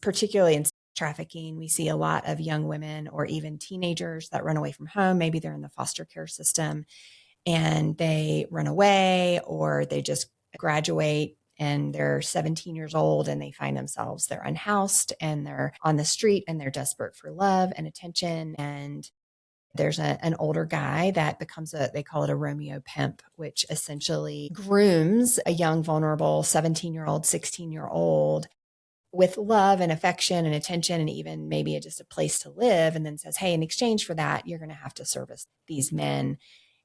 particularly in trafficking, we see a lot of young women or even teenagers that run away from home. Maybe they're in the foster care system and they run away, or they just graduate and they're 17 years old and they find themselves, they're unhoused and they're on the street and they're desperate for love and attention. And there's an older guy that becomes they call it a Romeo pimp, which essentially grooms a young, vulnerable 17-year-old, 16-year-old with love and affection and attention, and even maybe just a place to live, and then says, hey, in exchange for that, you're going to have to service these men.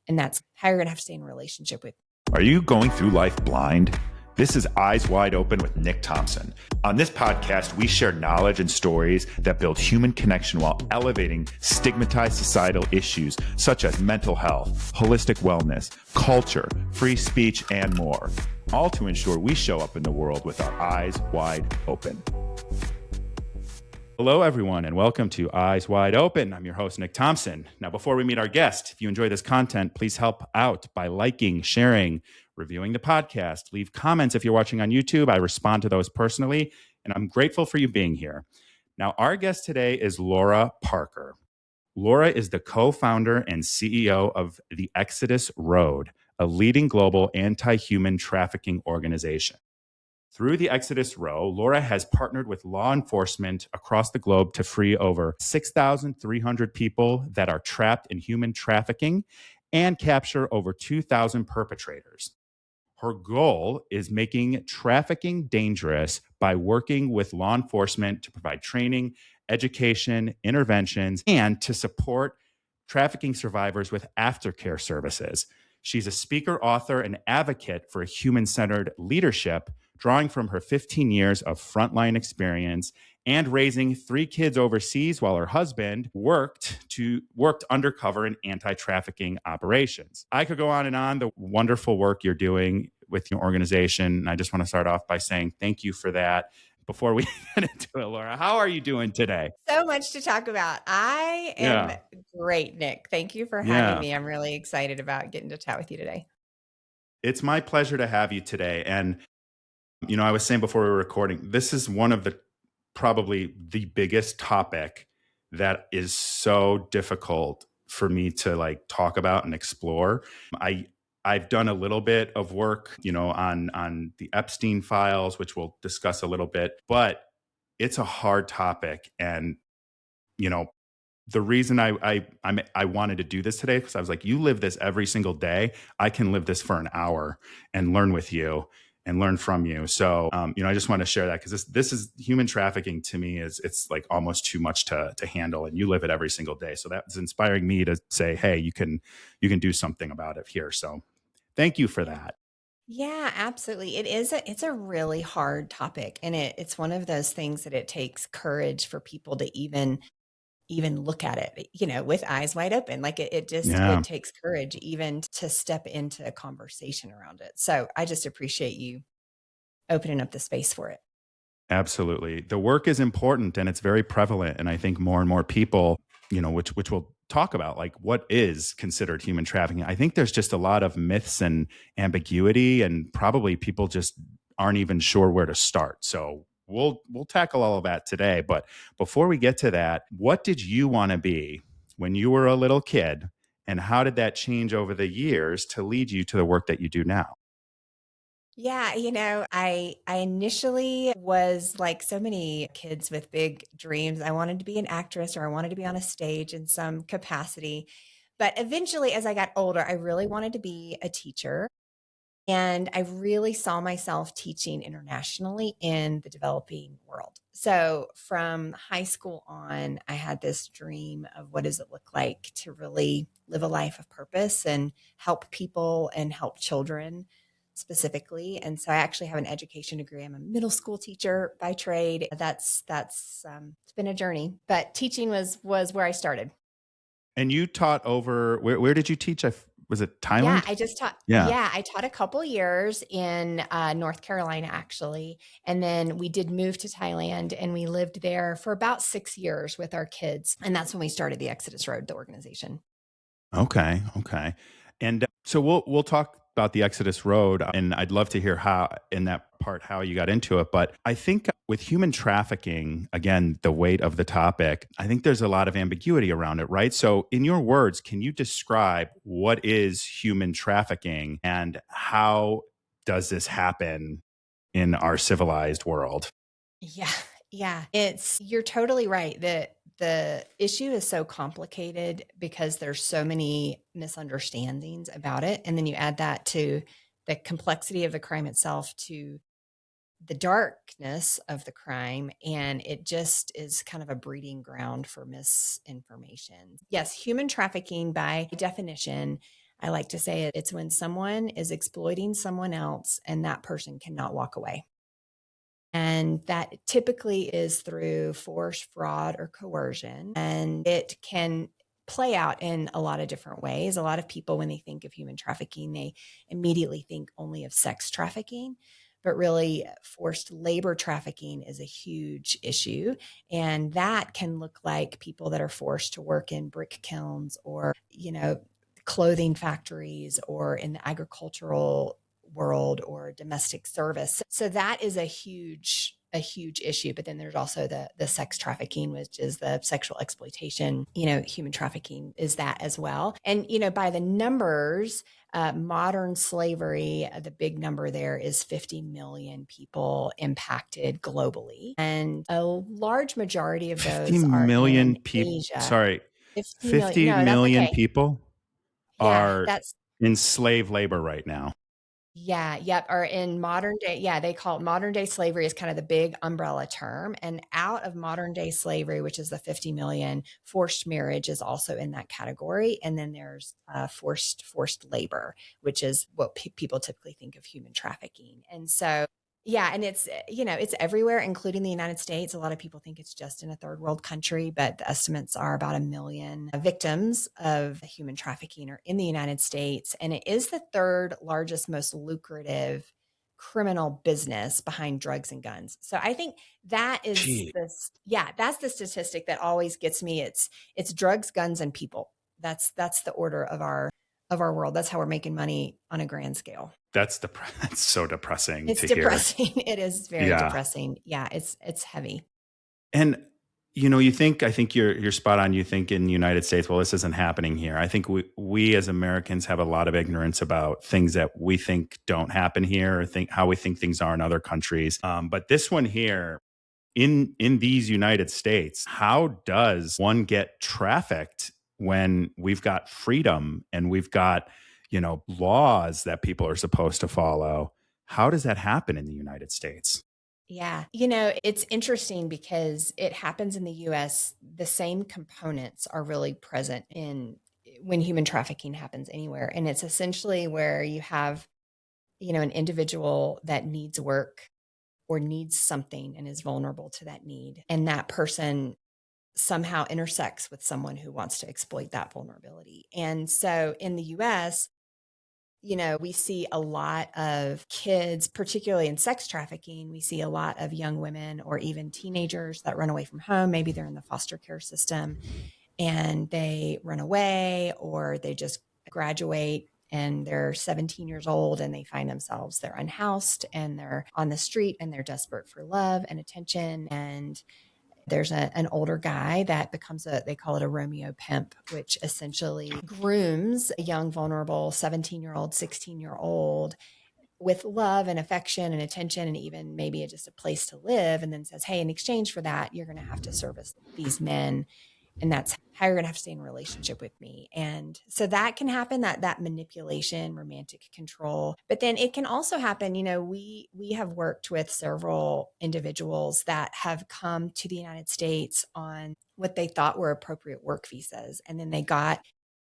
And that's how you're going to have to stay in a relationship with. Are you going through life blind? This is Eyes Wide Open with Nick Thompson. On this podcast, we share knowledge and stories that build human connection while elevating stigmatized societal issues such as mental health, holistic wellness, culture, free speech, and more. All to ensure we show up in the world with our eyes wide open. Hello, everyone, and welcome to Eyes Wide Open. I'm your host, Nick Thompson. Now, before we meet our guest, if you enjoy this content, please help out by liking, sharing, reviewing the podcast. Leave comments if you're watching on YouTube. I respond to those personally, and I'm grateful for you being here. Now, our guest today is Laura Parker. Laura is the co-founder and CEO of the Exodus Road, a leading global anti-human trafficking organization. Through the Exodus Row, Laura has partnered with law enforcement across the globe to free over 6,300 people that are trapped in human trafficking and capture over 2,000 perpetrators. Her goal is making trafficking dangerous by working with law enforcement to provide training, education, interventions, and to support trafficking survivors with aftercare services. She's a speaker, author, and advocate for human-centered leadership, drawing from her 15 years of frontline experience and raising 3 kids overseas while her husband worked undercover in anti-trafficking operations. I could go on and on, the wonderful work you're doing with your organization. And I just want to start off by saying thank you for that. Before we get into it, Laura, how are you doing today? So much to talk about. I am great, Nick. Thank you for having me. I'm really excited about getting to chat with you today. It's my pleasure to have you today. And, you know, I was saying before we were recording, this is one of the probably the biggest topic that is so difficult for me to talk about and explore. I've done a little bit of work, on the Epstein files, which we'll discuss a little bit, but it's a hard topic. And, the reason I wanted to do this today, because I was like, you live this every single day. I can live this for an hour and learn with you and learn from you. So, I just want to share that because this is human trafficking to me it's like almost too much to handle, and you live it every single day. So that's inspiring me to say, hey, you can do something about it here. So thank you for that. Yeah, absolutely. It's a really hard topic, and it's one of those things that it takes courage for people to even look at it, with eyes wide open. Like it takes courage even to step into a conversation around it. So I just appreciate you opening up the space for it. Absolutely. The work is important and it's very prevalent. And I think more and more people, which we'll talk about, like what is considered human trafficking. I think there's just a lot of myths and ambiguity, and probably people just aren't even sure where to start. So we'll tackle all of that today. But before we get to that, what did you want to be when you were a little kid? And how did that change over the years to lead you to the work that you do now? Yeah, I initially was like so many kids with big dreams. I wanted to be an actress, or I wanted to be on a stage in some capacity. But eventually, as I got older, I really wanted to be a teacher. And I really saw myself teaching internationally in the developing world. So from high school on, I had this dream of what does it look like to really live a life of purpose and help people and help children specifically. And so I actually have an education degree. I'm a middle school teacher by trade. That's it's been a journey, but teaching was where I started. And you taught over, where did you teach? Was it Thailand? Yeah, I just taught. Yeah, I taught a couple years in North Carolina, actually. And then we did move to Thailand, and we lived there for about 6 years with our kids. And that's when we started the Exodus Road, the organization. Okay. And so we'll talk about the Exodus Road, and I'd love to hear how you got into it. But I think with human trafficking, again, the weight of the topic, I think there's a lot of ambiguity around it, right? So, in your words, can you describe what is human trafficking and how does this happen in our civilized world? Yeah. Yeah. You're totally right. The issue is so complicated because there's so many misunderstandings about it. And then you add that to the complexity of the crime itself, to the darkness of the crime, and it just is kind of a breeding ground for misinformation. Yes, human trafficking by definition, I like to say it's when someone is exploiting someone else and that person cannot walk away. And that typically is through force, fraud, or coercion. And it can play out in a lot of different ways. A lot of people, when they think of human trafficking, they immediately think only of sex trafficking. But really, forced labor trafficking is a huge issue. And that can look like people that are forced to work in brick kilns or, clothing factories or in the agricultural world or domestic service. So that is a huge issue. But then there's also the sex trafficking, which is the sexual exploitation. Human trafficking is that as well. And by the numbers, modern slavery, the big number there is 50 million people impacted globally, and a large majority of 50 those are in million people, Asia. sorry, 50 million. 50 No, that's million okay. people Yeah, are that's in slave labor right now. Yeah, yep, or in modern day, yeah, they call it modern day slavery is kind of the big umbrella term. And out of modern day slavery, which is the 50 million, forced marriage is also in that category. And then there's forced labor, which is what people typically think of human trafficking. And so, yeah, and it's everywhere, including the United States. A lot of people think it's just in a third world country, but the estimates are about 1 million victims of human trafficking are in the United States. And it is the third largest, most lucrative criminal business behind drugs and guns. So I think that is Gee, yeah, that's the statistic that always gets me. It's drugs, guns, and people. That's the order of our world. That's how we're making money on a grand scale. that's so depressing It's to hear. depressing. It is very Yeah. depressing. Yeah, it's heavy. And I think you're spot on. You think in the United States, well, this isn't happening here. I think we as Americans have a lot of ignorance about things that we think don't happen here, or think how we think things are in other countries. But this one here, in these United States, how does one get trafficked when we've got freedom and we've got, laws that people are supposed to follow? How does that happen in the United States? Yeah. It's interesting because it happens in the US. The same components are really present in when human trafficking happens anywhere. And it's essentially where you have, an individual that needs work or needs something and is vulnerable to that need. And that person somehow intersects with someone who wants to exploit that vulnerability. And so in the US, we see a lot of kids, particularly in sex trafficking. We see a lot of young women or even teenagers that run away from home. Maybe they're in the foster care system and they run away, or they just graduate and they're 17 years old and they find themselves, they're unhoused and they're on the street and they're desperate for love and attention. And there's an older guy that becomes they call it a Romeo pimp, which essentially grooms a young, vulnerable 17-year-old, 16-year-old with love and affection and attention and even maybe just a place to live. And then says, hey, in exchange for that, you're going to have to service these men, and that's how you're going to have to stay in a relationship with me. And so that can happen, that manipulation, romantic control. But then it can also happen, we have worked with several individuals that have come to the United States on what they thought were appropriate work visas, and then they got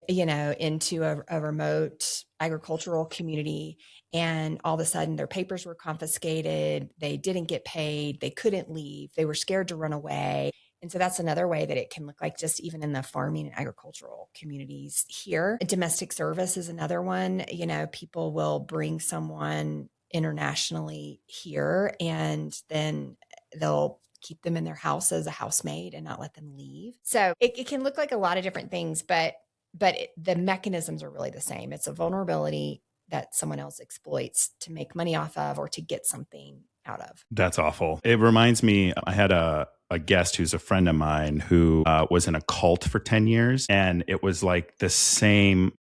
into a remote agricultural community, and all of a sudden their papers were confiscated, they didn't get paid, they couldn't leave, they were scared to run away. And so that's another way that it can look like, just even in the farming and agricultural communities here. Domestic service is another one. People will bring someone internationally here, and then they'll keep them in their house as a housemaid and not let them leave. So it can look like a lot of different things, but the mechanisms are really the same. It's a vulnerability that someone else exploits to make money off of or to get something out of. That's awful. It reminds me, I had a guest who's a friend of mine who was in a cult for 10 years. And it was like the same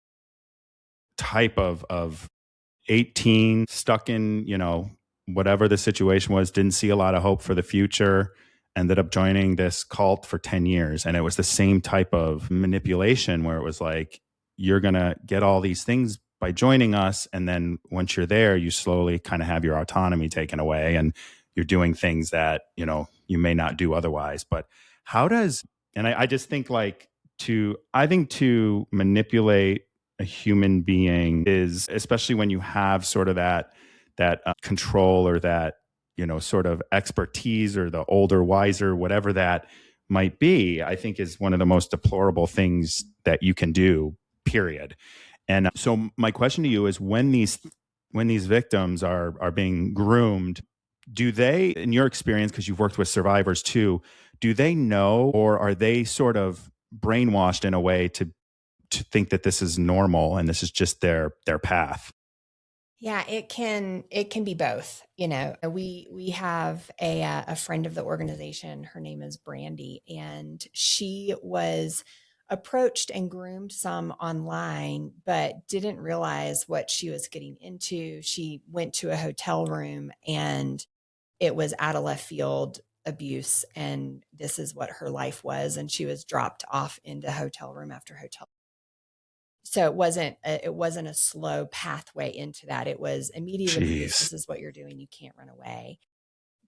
type of 18, stuck in, whatever the situation was, didn't see a lot of hope for the future, ended up joining this cult for 10 years. And it was the same type of manipulation where it was like, you're going to get all these things by joining us. And then once you're there, you slowly kind of have your autonomy taken away and you're doing things that, you may not do otherwise. But how does, and I just think like I think to manipulate a human being is, especially when you have sort of that control or that sort of expertise or the older wiser whatever that might be, I think is one of the most deplorable things that you can do, period. And so my question to you is, when these victims are being groomed, do they, in your experience, because you've worked with survivors too, do they know, or are they sort of brainwashed in a way to think that this is normal and this is just their path? Yeah, it can be both. We have a friend of the organization. Her name is Brandy, and she was approached and groomed some online, but didn't realize what she was getting into. She went to a hotel room, and it was out of left field abuse, and this is what her life was. And she was dropped off into hotel room after hotel. So it wasn't a slow pathway into that. It was immediate abuse. Jeez. This is what you're doing. You can't run away.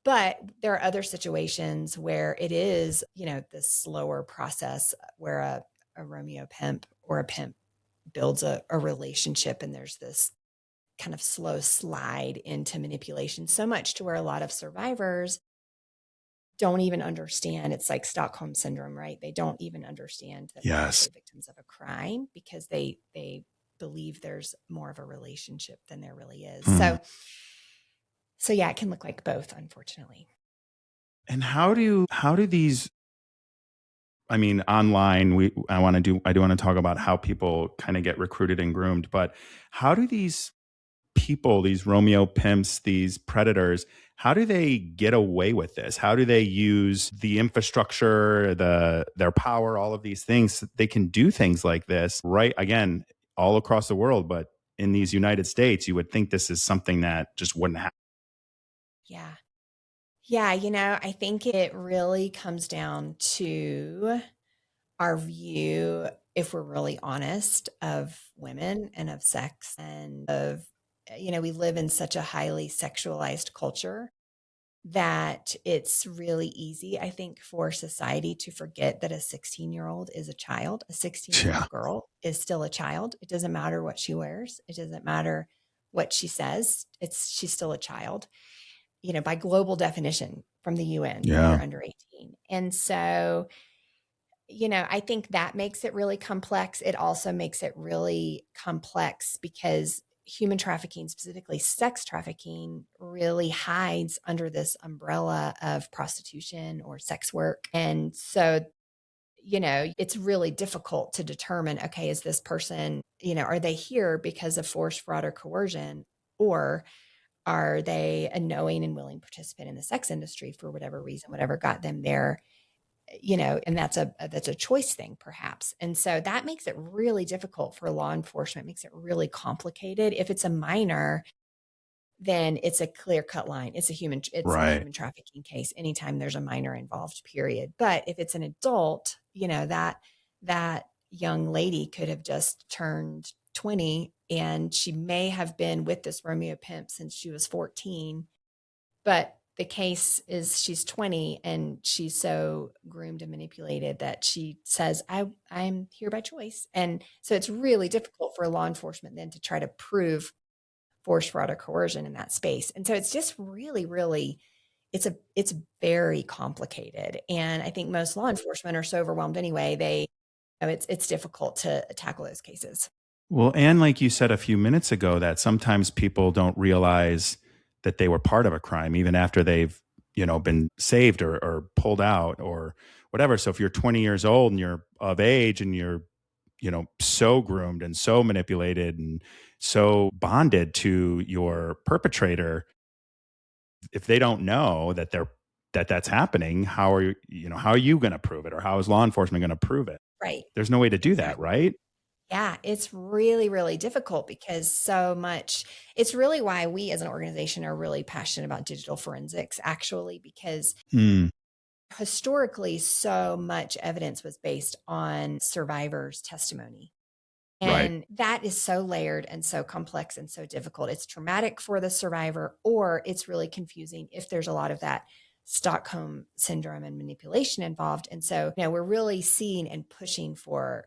But there are other situations where it is, this slower process where a Romeo pimp or a pimp builds a relationship, and there's this kind of slow slide into manipulation, so much to where a lot of survivors don't even understand. It's like Stockholm syndrome, right? They don't even understand that they're Yes. actually victims of a crime because they believe there's more of a relationship than there really is. Hmm. So yeah, it can look like both, unfortunately. And how do these, I mean, online, I do want to talk about how people kind of get recruited and groomed, but how do these people, these Romeo pimps, these predators, how do they get away with this? How do they use the infrastructure, their power, all of these things? They can do things like this, right? Again, all across the world, but in these United States, you would think this is something that just wouldn't happen. Yeah. Yeah, I think it really comes down to our view, if we're really honest, of women and of sex and of, we live in such a highly sexualized culture that it's really easy, I think, for society to forget that a 16-year-old is a child. A 16-year-old Yeah. girl is still a child. It doesn't matter what she wears. It doesn't matter what she says. She's still a child, by global definition from the UN when Yeah. you're under 18. And so, I think that makes it really complex. It also makes it really complex because human trafficking, specifically sex trafficking, really hides under this umbrella of prostitution or sex work. And so, it's really difficult to determine, okay, is this person, are they here because of force, fraud, or coercion? Or are they a knowing and willing participant in the sex industry for whatever reason, whatever got them there? And that's a choice thing perhaps. And so that makes it really difficult for law enforcement, makes it really complicated. If it's a minor, then it's a clear cut line. It's a Right. human trafficking case anytime there's a minor involved, period. But if it's an adult, that young lady could have just turned 20, and she may have been with this Romeo pimp since she was 14, but the case is she's 20 and she's so groomed and manipulated that she says, I'm here by choice. And so it's really difficult for law enforcement then to try to prove force, fraud, or coercion in that space. And so it's just really, really, it's very complicated. And I think most law enforcement are so overwhelmed anyway, it's difficult to tackle those cases. Well, and like you said a few minutes ago, that sometimes people don't realize that they were part of a crime, even after they've, been saved or pulled out or whatever. So if you're 20 years old and you're of age and you're, so groomed and so manipulated and so bonded to your perpetrator, if they don't know that's happening, how are you going to prove it, or how is law enforcement going to prove it? Right. There's no way to do that, Exactly. right? Yeah, it's really, really difficult because so much, it's really why we as an organization are really passionate about digital forensics, actually, because Hmm. historically, so much evidence was based on survivors' testimony. Right. And that is so layered and so complex and so difficult. It's traumatic for the survivor, or it's really confusing if there's a lot of that Stockholm syndrome and manipulation involved. And so, we're really seeing and pushing for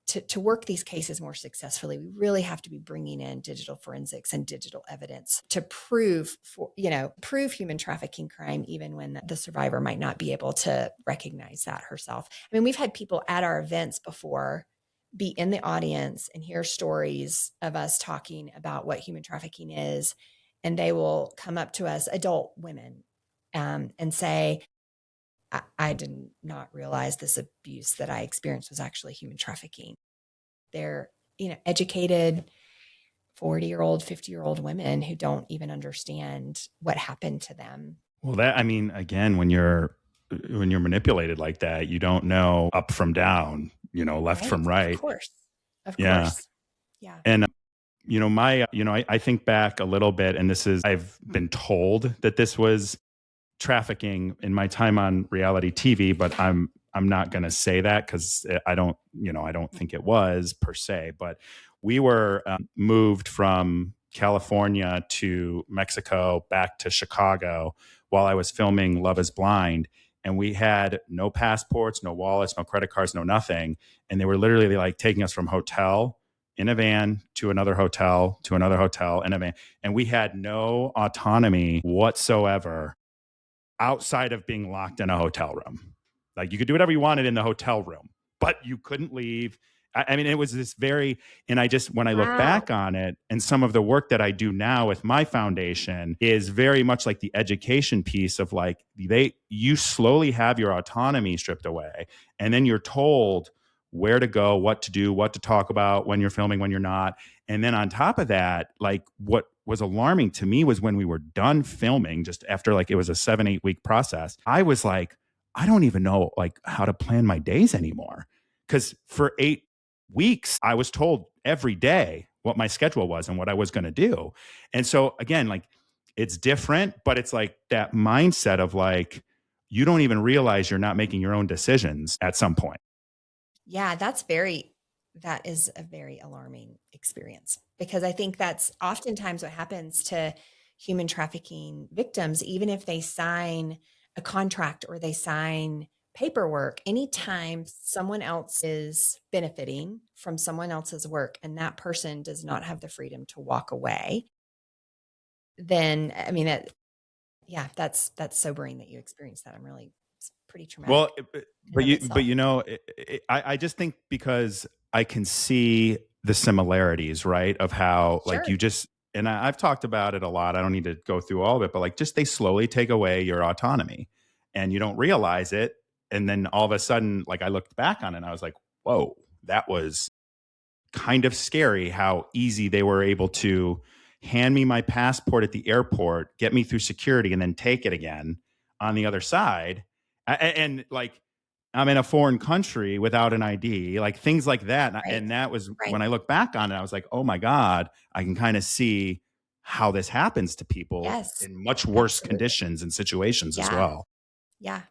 to work these cases more successfully. We really have to be bringing in digital forensics and digital evidence to prove human trafficking crime, even when the survivor might not be able to recognize that herself. I mean, we've had people at our events before be in the audience and hear stories of us talking about what human trafficking is. And they will come up to us, adult women, and say, I did not realize this abuse that I experienced was actually human trafficking. They're, educated 40-year-old, 50-year-old women who don't even understand what happened to them. Well, I mean, again, when you're manipulated like that, you don't know up from down, left Right. from Of right. course. Of Yeah. course. Yeah. And I think back a little bit, and I've been told that this was trafficking in my time on reality TV, but I'm not going to say that because I don't think it was per se. But we were moved from California to Mexico, back to Chicago, while I was filming Love Is Blind. And we had no passports, no wallets, no credit cards, no nothing. And they were literally like taking us from hotel in a van to another hotel in a van. And we had no autonomy whatsoever outside of being locked in a hotel room. Like, you could do whatever you wanted in the hotel room, but you couldn't leave. I mean, it was and when I look Wow. back on it, and some of the work that I do now with my foundation is very much like the education piece of like, you slowly have your autonomy stripped away. And then you're told where to go, what to do, what to talk about when you're filming, when you're not. And then on top of that, like, what was alarming to me was when we were done filming, just after like it was a 7-8 week process, I was like, I don't even know like how to plan my days anymore. Because for 8 weeks, I was told every day what my schedule was and what I was going to do. And so again, like, it's different, but it's like that mindset of like, you don't even realize you're not making your own decisions at some point. Yeah, that is a very alarming experience, because I think that's oftentimes what happens to human trafficking victims, even if they sign a contract or they sign paperwork. Anytime someone else is benefiting from someone else's work and that person does not have the freedom to walk away, then I mean, yeah, that's sobering that you experienced that. It's pretty Well, traumatic in but and of you, but itself. I just think because I can see the similarities, right? Of how like Sure. and I've talked about it a lot. I don't need to go through all of it, but like, just they slowly take away your autonomy, and you don't realize it. And then all of a sudden, like, I looked back on it and I was like, whoa, that was kind of scary how easy they were able to hand me my passport at the airport, get me through security, and then take it again on the other side. And like, I'm in a foreign country without an ID, like things like that. Right. And that was Right. when I look back on it, I was like, oh my God, I can kind of see how this happens to people Yes. in much worse Absolutely. conditions and situations as Yeah. well. Yeah.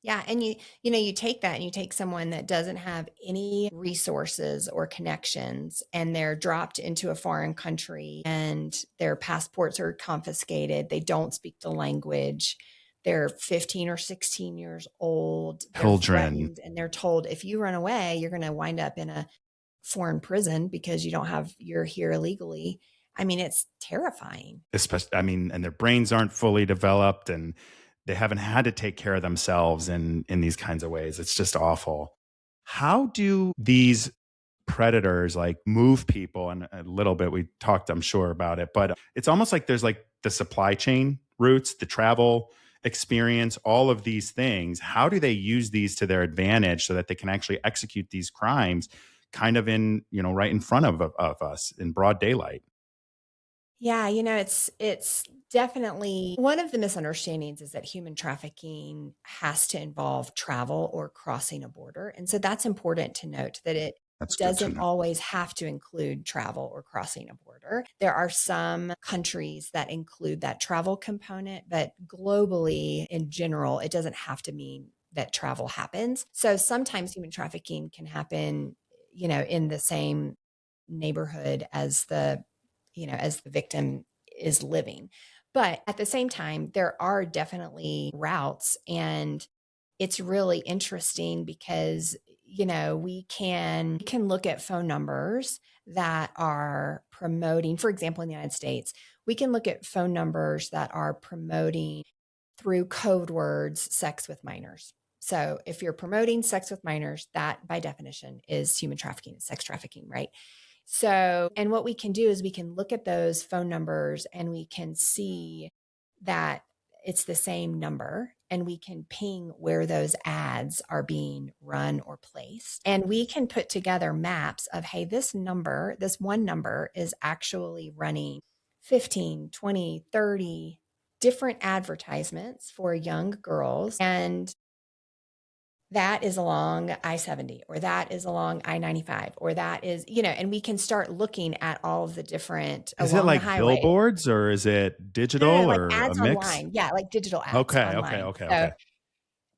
Yeah. And you take that and you take someone that doesn't have any resources or connections, and they're dropped into a foreign country and their passports are confiscated. They don't speak the language. They're 15 or 16 years old. They're Children, threatened and they're told, if you run away, you're going to wind up in a foreign prison because you're here illegally. I mean, it's terrifying. especially, I mean, and their brains aren't fully developed, and they haven't had to take care of themselves in these kinds of ways. It's just awful. How do these predators like move people? And a little bit we talked, I'm sure, about it, but it's almost like there's like the supply chain routes, the travel experience, all of these things. How do they use these to their advantage so that they can actually execute these crimes kind of right in front of us in broad daylight? Yeah, it's definitely one of the misunderstandings is that human trafficking has to involve travel or crossing a border. And so that's important to note that it That's good to doesn't know. always have to include travel or crossing a border. There are some countries that include that travel component, but globally in general, it doesn't have to mean that travel happens. So sometimes human trafficking can happen, in the same neighborhood as the victim is living. But at the same time, there are definitely routes. And it's really interesting because, we can look at phone numbers that are promoting, for example, in the United States, we can look at phone numbers that are promoting through code words sex with minors. So if you're promoting sex with minors, that by definition is human trafficking, sex trafficking, right? So, and what we can do is we can look at those phone numbers and we can see that it's the same number and we can ping where those ads are being run or placed. And we can put together maps of, hey, this one number is actually running 15, 20, 30 different advertisements for young girls. And that is along I-70 or that is along I-95 or that is, and we can start looking at all of the different Is it along the like highway. billboards or is it No, digital like or a ads mix? online. Yeah, like digital ads Okay, okay, online. okay,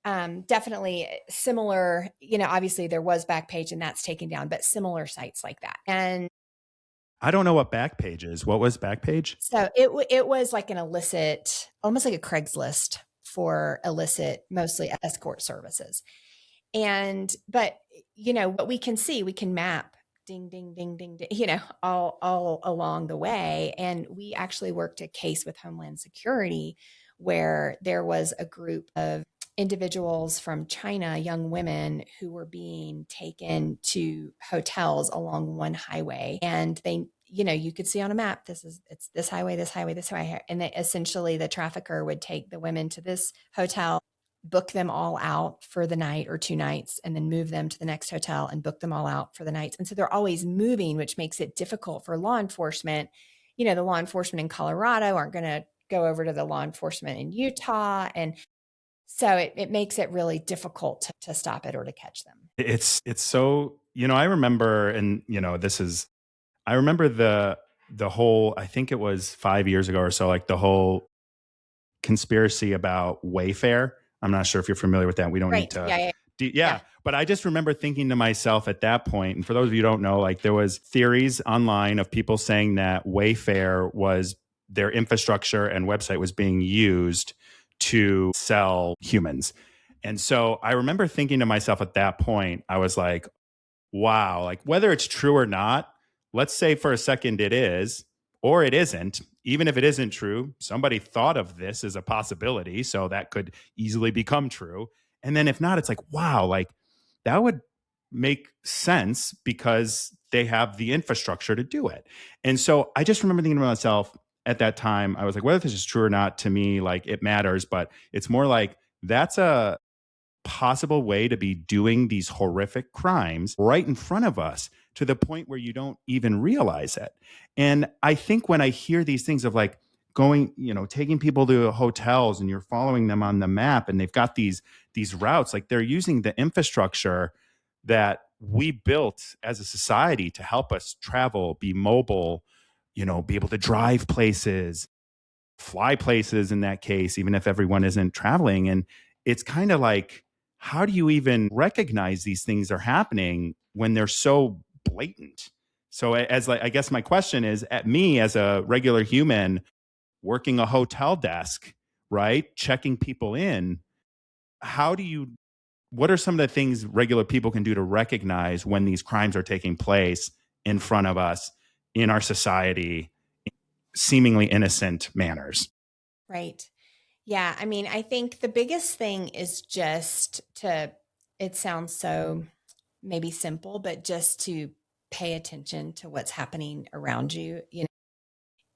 So okay. definitely similar, obviously there was Backpage and that's taken down, but similar sites like that. And I don't know what Backpage is. What was Backpage? so it was like an illicit, almost like a Craigslist for illicit, mostly escort services. But what we can see, we can map ding, ding, ding, ding, ding, all along the way. And we actually worked a case with Homeland Security where there was a group of individuals from China, young women who were being taken to hotels along one highway. And you could see on a map, it's this highway, this highway, this highway. And essentially the trafficker would take the women to this hotel, book them all out for the night or 2 nights, and then move them to the next hotel and book them all out for the nights. And so they're always moving, which makes it difficult for law enforcement. The law enforcement in Colorado aren't going to go over to the law enforcement in Utah. And so it makes it really difficult to stop it or to catch them. It's so, I remember, and this is, I remember the whole, I think it was 5 years ago or so, like the whole conspiracy about Wayfair. I'm not sure if you're familiar with that. We don't need Right. to. Yeah. Yeah. Yeah, Yeah. but I just remember thinking to myself at that point, and for those of you who don't know, like there was theories online of people saying that Wayfair was their infrastructure and website was being used to sell humans. And so I remember thinking to myself at that point, I was like, wow, like whether it's true or not, let's say for a second it is, or it isn't. Even if it isn't true, somebody thought of this as a possibility. So that could easily become true. And then if not, it's like, wow, like that would make sense because they have the infrastructure to do it. And so I just remember thinking to myself at that time, I was like, whether this is true or not, to me, like it matters, but it's more like that's a possible way to be doing these horrific crimes right in front of us to the point where you don't even realize it. And I think when I hear these things of like going, taking people to hotels and you're following them on the map and they've got these routes, like they're using the infrastructure that we built as a society to help us travel, be mobile, be able to drive places, fly places in that case, even if everyone isn't traveling. And it's kind of like, how do you even recognize these things are happening when they're so blatant? So as like, I guess my question is at me as a regular human working a hotel desk, right? Checking people in. How do you, what are some of the things regular people can do to recognize when these crimes are taking place in front of us in our society, seemingly innocent manners? Right. Yeah. I mean, I think the biggest thing is just it sounds so maybe simple, but just to pay attention to what's happening around you.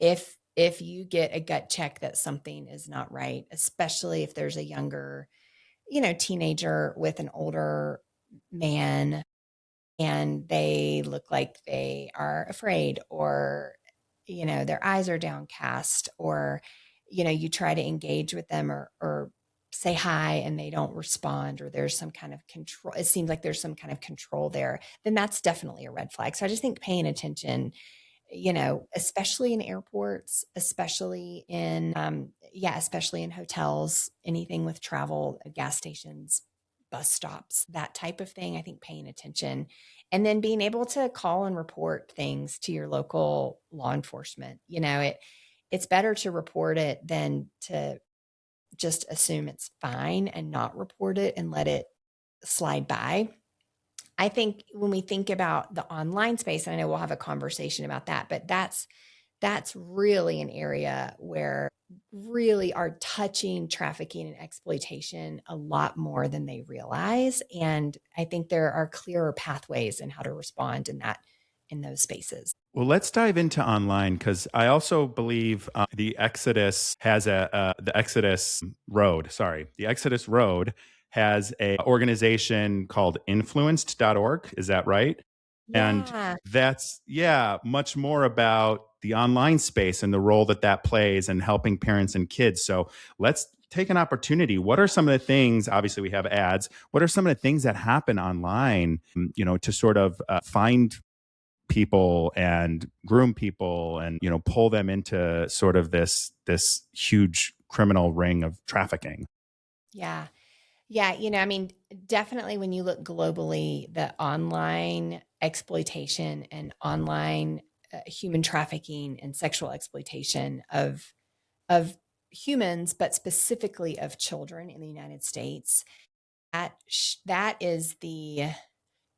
If you get a gut check that something is not right, especially if there's a younger, teenager with an older man and they look like they are afraid or their eyes are downcast, or, you try to engage with them, or say hi and they don't respond, or there's some kind of control. It seems like there's some kind of control there, then that's definitely a red flag. So I just think paying attention, especially in airports, especially in hotels, anything with travel, gas stations, bus stops, that type of thing. I think paying attention, and then being able to call and report things to your local law enforcement. It's better to report it than to just assume it's fine and not report it and let it slide by. I think when we think about the online space, and I know we'll have a conversation about that, but that's really an area where really are touching trafficking and exploitation a lot more than they realize. And I think there are clearer pathways in how to respond in those spaces. Well, let's dive into online because I also believe the Exodus has the Exodus Road. Sorry, the Exodus Road has a organization called influenced.org. Is that right? And Yeah. that's, yeah, much more about the online space and the role that that plays and helping parents and kids. So let's take an opportunity. What are some of the things, obviously we have ads, what are some of the things that happen online, to sort of find people and groom people and pull them into sort of this huge criminal ring of trafficking? Yeah. Yeah, I mean, definitely when you look globally, the online exploitation and online human trafficking and sexual exploitation of humans, but specifically of children in the United States, that is the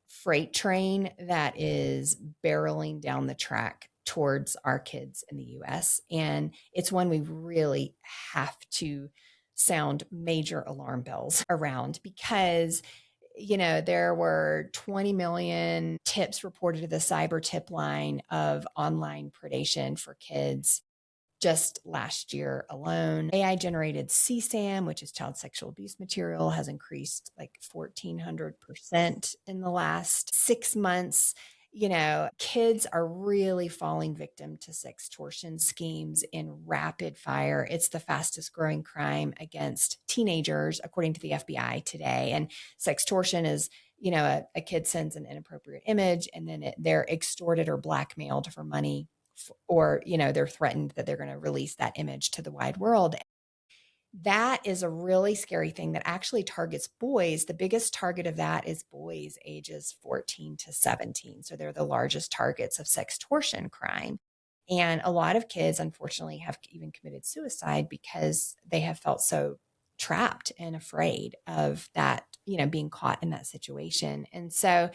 freight train that is barreling down the track towards our kids in the US. And it's one we really have to sound major alarm bells around, because there were 20 million tips reported to the cyber tip line of online predation for kids just last year alone. AI generated CSAM, which is child sexual abuse material, has increased like 1,400% in the last 6 months. Kids are really falling victim to sextortion schemes in rapid fire. It's the fastest growing crime against teenagers, according to the FBI today. And sextortion is, a kid sends an inappropriate image, and then they're extorted or blackmailed for money, or they're threatened that they're going to release that image to the wide world. That is a really scary thing that actually targets boys. The biggest target of that is boys ages 14 to 17. So they're the largest targets of sextortion crime. And a lot of kids, unfortunately, have even committed suicide because they have felt so trapped and afraid of that, being caught in that situation. And so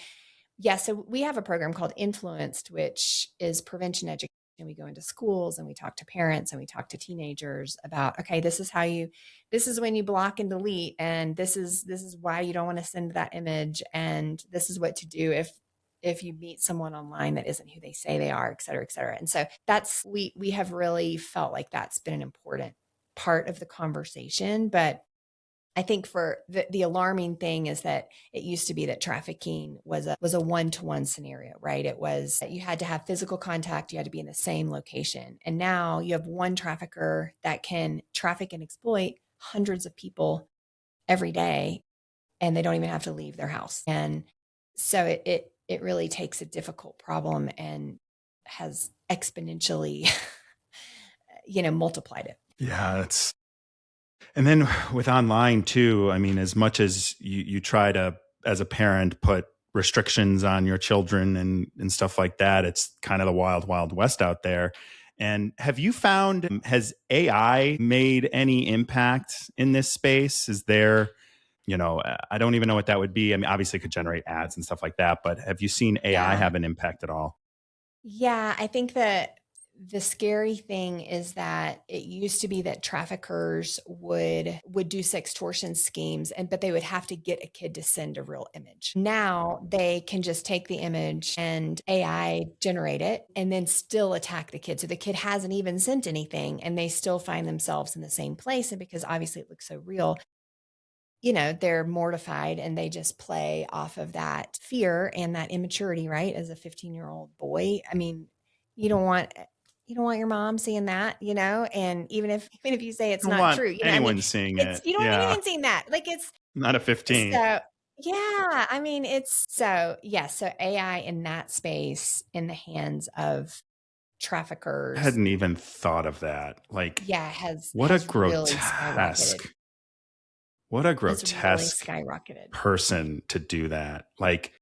yeah, so we have a program called Influenced, which is prevention education. We go into schools and we talk to parents and we talk to teenagers about, okay, this is when you block and delete, and this is why you don't want to send that image, and this is what to do if you meet someone online that isn't who they say they are, et cetera, et cetera. And so we have really felt like that's been an important part of the conversation. But I think for the alarming thing is that it used to be that trafficking was a one-to-one scenario, right? It was that you had to have physical contact, you had to be in the same location. And now you have one trafficker that can traffic and exploit hundreds of people every day, and they don't even have to leave their house. And so it really takes a difficult problem and has exponentially multiplied it. Yeah, that's, and then with online too, I mean, as much as you try to, as a parent, put restrictions on your children and stuff like that, it's kind of the wild, wild west out there. And have you found, has AI made any impact in this space? Is there, I don't even know what that would be. I mean, obviously it could generate ads and stuff like that, but have you seen AI Yeah. have an impact at all? Yeah, I think that the scary thing is that it used to be that traffickers would do sextortion schemes, but they would have to get a kid to send a real image. Now they can just take the image and AI generate it and then still attack the kid. So the kid hasn't even sent anything and they still find themselves in the same place. And because obviously it looks so real, they're mortified and they just play off of that fear and that immaturity, right? As a 15-year-old boy. I mean, you don't want, you don't want your mom seeing that, and even if you say I it's don't not want true, I mean, anyone seeing it's it. you don't want Yeah. anyone seeing that. Like Not a 15. so yeah, I mean, so AI in that space in the hands of I traffickers, hadn't even thought of that. Like, yeah, has what a has really skyrocketed. grotesque, what a Has really grotesque skyrocketed. person to do that. Like,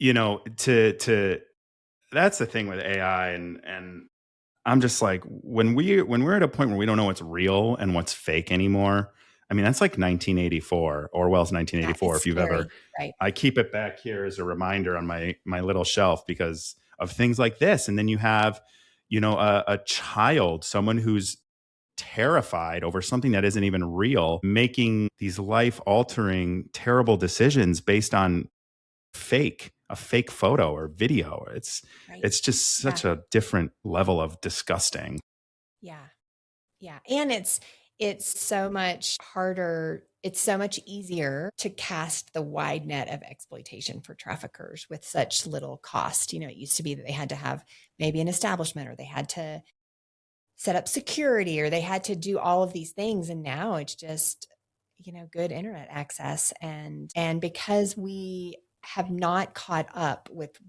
to that's the thing with AI, and I'm just like, when we're at a point where we don't know what's real and what's fake anymore. I mean, that's like 1984, Orwell's Yeah, 1984. it's If you've ever, scary, right? I keep it back here as a reminder on my little shelf because of things like this. And then you have, a child, someone who's terrified over something that isn't even real, making these life altering, terrible decisions based on a fake photo or video. Right. It's just Yeah. such a different level of disgusting. Yeah. Yeah. And it's so much harder. It's so much easier to cast the wide net of exploitation for traffickers with such little cost. It used to be that they had to have maybe an establishment, or they had to set up security, or they had to do all of these things. And now it's just, good internet access. And because we have not caught up with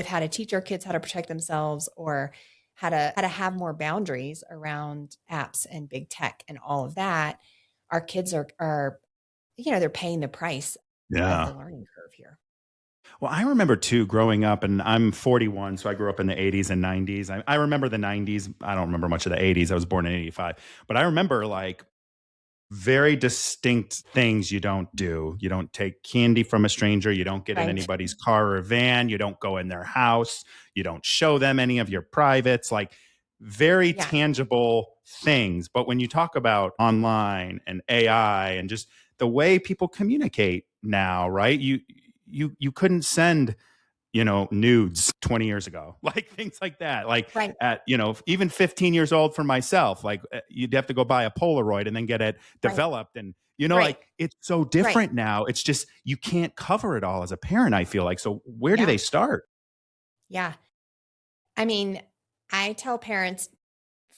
how to teach our kids how to protect themselves, or how to have more boundaries around apps and big tech and all of that, our kids are they're paying the price of the Yeah. learning curve here. Well, I remember too growing up, and I'm 41, so I grew up in the 80s and 90s. I remember the 90s. I don't remember much of the 80s. I was born in 85, but I remember like very distinct things you don't do. You don't take candy from a stranger. You don't get in Right. anybody's car or van. You don't go in their house. You don't show them any of your privates. Like very Yeah. tangible things. But when you talk about online and AI and just the way people communicate now, right? You couldn't send nudes 20 years ago, like things like that. Like Right. at, even 15 years old for myself, like you'd have to go buy a Polaroid and then get it Right. developed. And, Right. like it's so Right. different now. It's just, you can't cover it all as a parent, I feel like. So where do Yeah. they start? Yeah. I mean, I tell parents,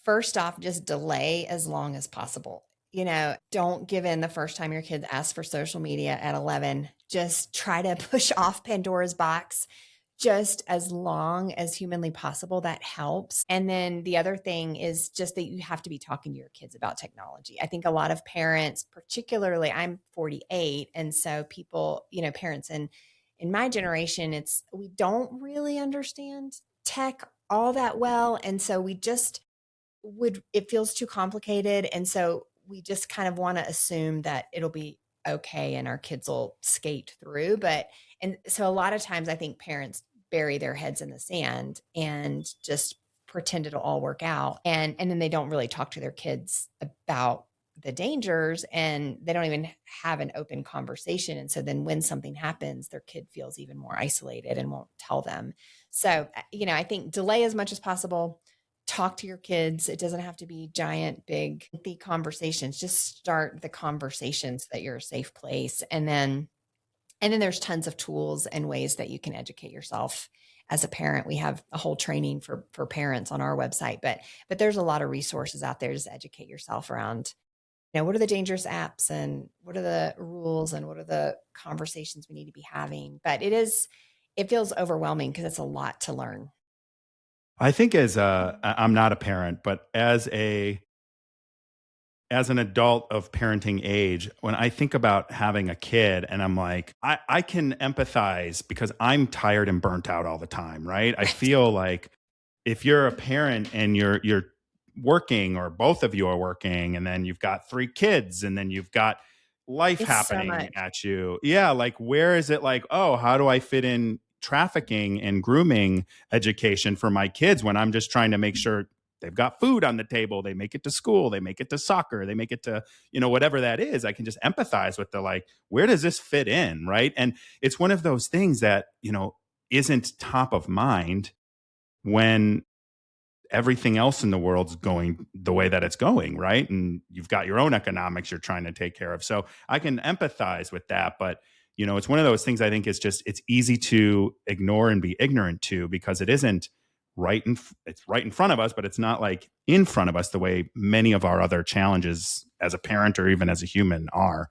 first off, just delay as long as possible. Don't give in the first time your kids ask for social media at 11. Just try to push off Pandora's box just as long as humanly possible. That helps. And then the other thing is just that you have to be talking to your kids about technology. I think a lot of parents, particularly I'm 48, and so people, parents in my generation, we don't really understand tech all that well, and so we just would it feels too complicated, and so we just kind of want to assume that it'll be okay and our kids will skate through. But and so a lot of times I think parents bury their heads in the sand and just pretend it'll all work out, and then they don't really talk to their kids about the dangers, and they don't even have an open conversation. And so then when something happens, their kid feels even more isolated and won't tell them. So I think delay as much as possible. Talk to your kids. It doesn't have to be giant, big, lengthy conversations. Just start the conversation so that you're a safe place. And then there's tons of tools and ways that you can educate yourself as a parent. We have a whole training for parents on our website, but there's a lot of resources out there to educate yourself around, what are the dangerous apps, and what are the rules, and what are the conversations we need to be having. But it feels overwhelming because it's a lot to learn. I think I'm not a parent, but as an adult of parenting age, when I think about having a kid and I'm like, I can empathize because I'm tired and burnt out all the time, right? I Right. feel like if you're a parent and you're working, or both of you are working, and then you've got three kids, and then you've got life It's so happening much. at you. Yeah, like where is it like, oh, how do I fit in trafficking and grooming education for my kids when I'm just trying to make sure they've got food on the table, they make it to school, they make it to soccer, they make it to, whatever that is. I can just empathize with the like, where does this fit in, right? And it's one of those things that, isn't top of mind when everything else in the world's going the way that it's going, right? And you've got your own economics you're trying to take care of. So I can empathize with that, but it's one of those things I think it's easy to ignore and be ignorant to, because it isn't it's right in front of us, but it's not like in front of us the way many of our other challenges as a parent or even as a human are.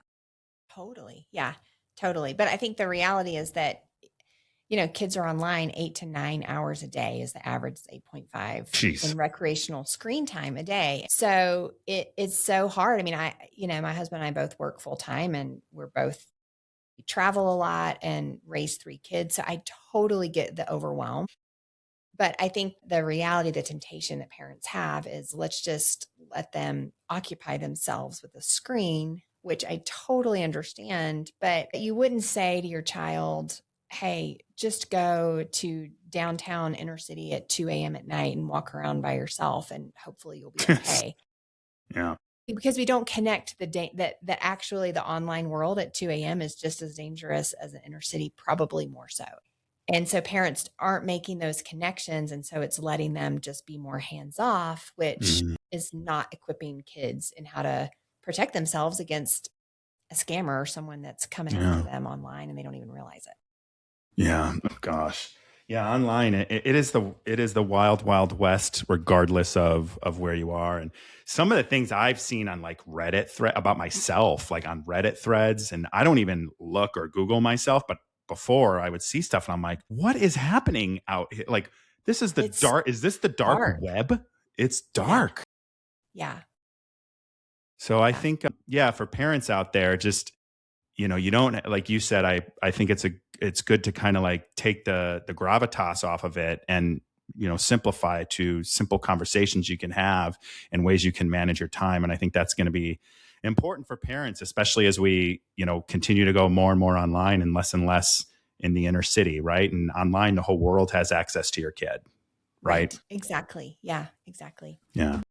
Totally. Yeah, totally. But I think the reality is that, kids are online 8 to 9 hours a day is the average, 8.5 Jeez. in recreational screen time a day. So it's so hard. I mean, my husband and I both work full time and we travel a lot and raise 3 kids. So I totally get the overwhelm. But I think the reality, the temptation that parents have is let's just let them occupy themselves with a screen, which I totally understand. But you wouldn't say to your child, hey, just go to downtown inner city at 2 a.m. at night and walk around by yourself and hopefully you'll be okay. Yeah. Because we don't connect that actually the online world at 2 a.m. is just as dangerous as an inner city, probably more so. And so parents aren't making those connections. And so it's letting them just be more hands off, which Mhm. is not equipping kids in how to protect themselves against a scammer or someone that's coming after Yeah. them online and they don't even realize it. Yeah. Oh, gosh. Yeah. Online, it is the wild, wild west, regardless of where you are. And some of the things I've seen on like Reddit thread about myself, like on Reddit threads, and I don't even look or Google myself, but before I would see stuff and I'm like, what is happening out here? Like, this is the It's dark, is this the dark dark. web? It's Yeah. dark. Yeah. So I Yeah. think, yeah, for parents out there, just, you don't, like you said, I think it's good to kind of like take the gravitas off of it and, simplify it to simple conversations you can have and ways you can manage your time. And I think that's going to be important for parents, especially as we, continue to go more and more online and less in the inner city, right? And online, the whole world has access to your kid, right? Right. Exactly. Yeah. Exactly. Yeah.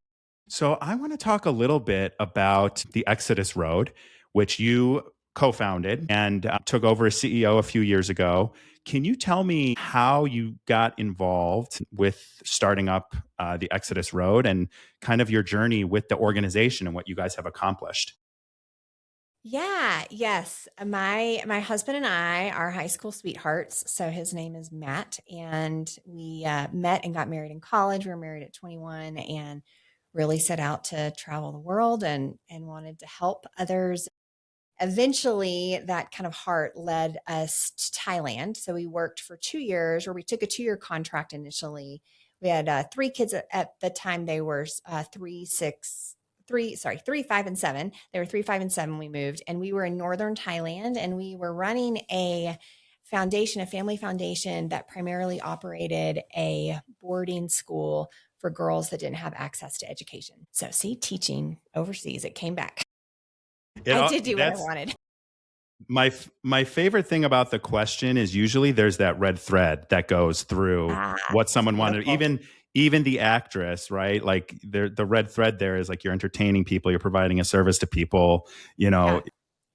So I want to talk a little bit about the Exodus Road, which you co-founded and took over as CEO a few years ago. Can you tell me how you got involved with starting up the Exodus Road and kind of your journey with the organization and what you guys have accomplished? Yeah, yes. My husband and I are high school sweethearts. So his name is Matt, and we met and got married in college. We were married at 21, and really set out to travel the world and wanted to help others. Eventually, that kind of heart led us to Thailand. So we worked for 2 years, or we took a 2 year contract initially. We had 3 kids at the time. They were 3, 5, and 7. They were 3, 5, and 7. We moved, and we were in northern Thailand, and we were running a foundation, a family foundation that primarily operated a boarding school for girls that didn't have access to education. So, see, teaching overseas, it came back. I did do what I That's wanted. my favorite thing about the question is usually there's that red thread that goes through Ah, what it's someone wanted. beautiful. Even the actress, right? Like the red thread there is like you're entertaining people, you're providing a service to people. You know,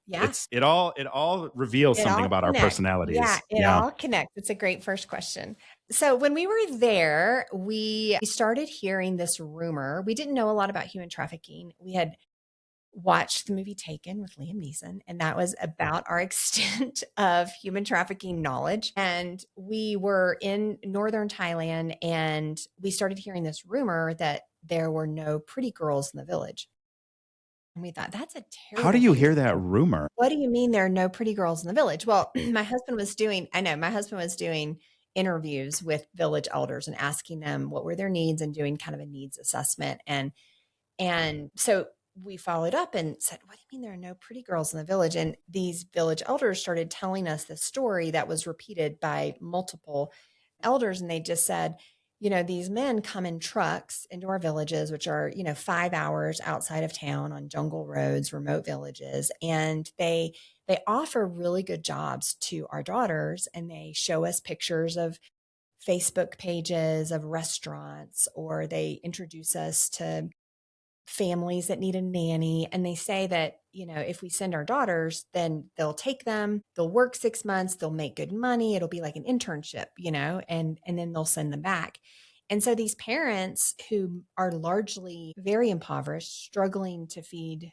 Yeah. Yeah. it all reveals It something all about our connects. Yeah, personalities. it Yeah. all connects. It's a great first question. So when we were there, we started hearing this rumor. We didn't know a lot about human trafficking. We had watched the movie Taken with Liam Neeson, and that was about our extent of human trafficking knowledge. And we were in northern Thailand, and we started hearing this rumor that there were no pretty girls in the village. And we thought, that's a How do terrible you thing to hear that say. rumor? What do you mean there are no pretty girls in the village? Well, my husband was doing interviews with village elders and asking them what were their needs and doing kind of a needs assessment. And so we followed up and said, what do you mean there are no pretty girls in the village? And these village elders started telling us this story that was repeated by multiple elders. And they just said, these men come in trucks into our villages, which are, 5 hours outside of town on jungle roads, remote villages. And they offer really good jobs to our daughters, and they show us pictures of Facebook pages of restaurants, or they introduce us to families that need a nanny. And they say that, if we send our daughters, then they'll take them, they'll work 6 months, they'll make good money. It'll be like an internship, and then they'll send them back. And so these parents who are largely very impoverished, struggling to feed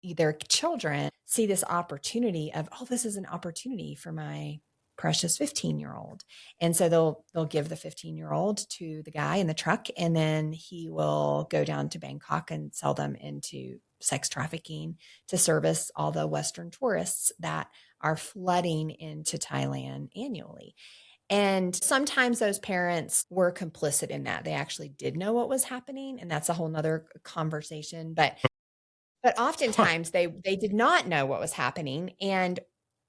their children, see this opportunity of, oh, this is an opportunity for my precious 15-year-old. And so they'll give the 15-year-old to the guy in the truck, and then he will go down to Bangkok and sell them into sex trafficking to service all the Western tourists that are flooding into Thailand annually. And sometimes those parents were complicit in that. They actually did know what was happening, and that's a whole nother conversation. But oftentimes they did not know what was happening. And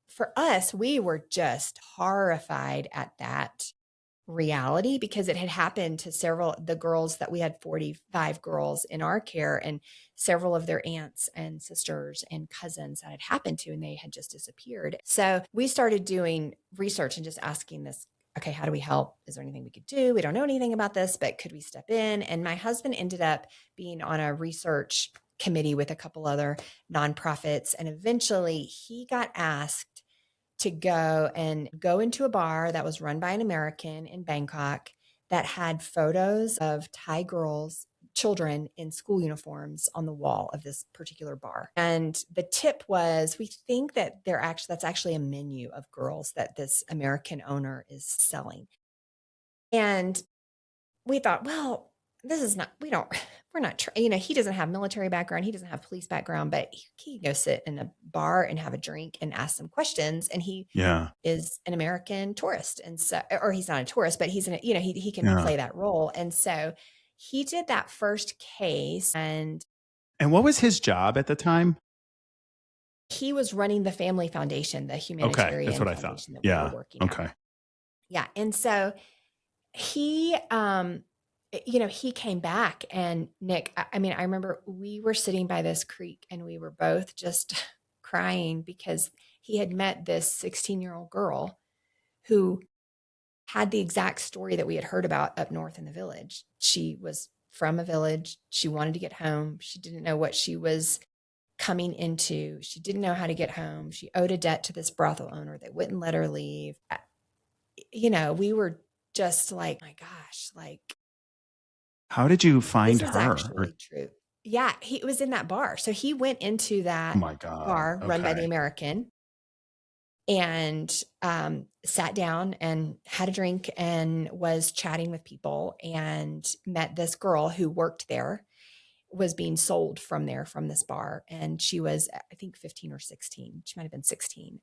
for us, we were just horrified at that reality because it had happened to several the girls that we had 45 girls in our care, and several of their aunts and sisters and cousins that had happened to, and they had just disappeared. So we started doing research and just asking this, okay, how do we help? Is there anything we could do? We don't know anything about this, but could we step in? And my husband ended up being on a research committee with a couple other nonprofits, and eventually he got asked to go into a bar that was run by an American in Bangkok that had photos of Thai girls, children in school uniforms on the wall of this particular bar. And the tip was, we think that that's actually a menu of girls that this American owner is selling. And we thought, well, this is not, we're not, he doesn't have military background. He doesn't have police background, but he can go sit in a bar and have a drink and ask some questions. And he Yeah. is an American tourist. And so, or he's not a tourist, but he can Yeah. play that role. And so he did that first case, and what was his job at the time? he was running the family foundation, the Okay. That's humanitarian what I thought. foundation that we were Yeah. working at. Okay. Yeah. And so he he came back, and Nick, I mean, I remember we were sitting by this creek and we were both just crying because he had met this 16-year-old girl who had the exact story that we had heard about up north in the village. She was from a village. She wanted to get home. She didn't know what she was coming into. She didn't know how to get home. She owed a debt to this brothel owner that wouldn't let her leave. We were just like, my gosh, like, How did you find this is her? actually true. Yeah, he was in that bar. So he went into Oh that my God. bar run by the Okay. American, and sat down and had a drink and was chatting with people, and met this girl who worked there, was being sold from this bar. And she was, I think, 15 or 16. She might have been 16.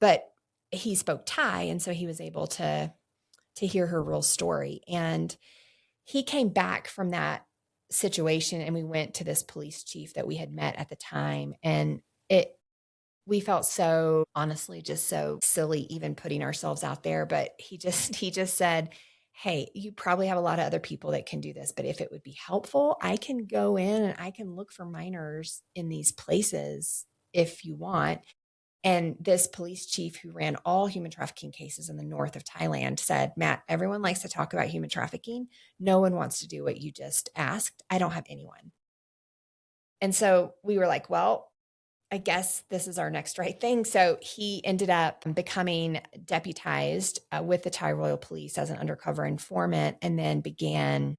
But he spoke Thai. And so he was able to hear her real story. And he came back from that situation, and we went to this police chief that we had met at the time. And we felt so, honestly, just so silly even putting ourselves out there. But he just said, hey, you probably have a lot of other people that can do this, but if it would be helpful, I can go in and I can look for minors in these places if you want. And this police chief who ran all human trafficking cases in the north of Thailand said, Matt, everyone likes to talk about human trafficking. No one wants to do what you just asked. I don't have anyone. And so we were like, well, I guess this is our next right thing. So he ended up becoming deputized with the Thai Royal Police as an undercover informant, and then began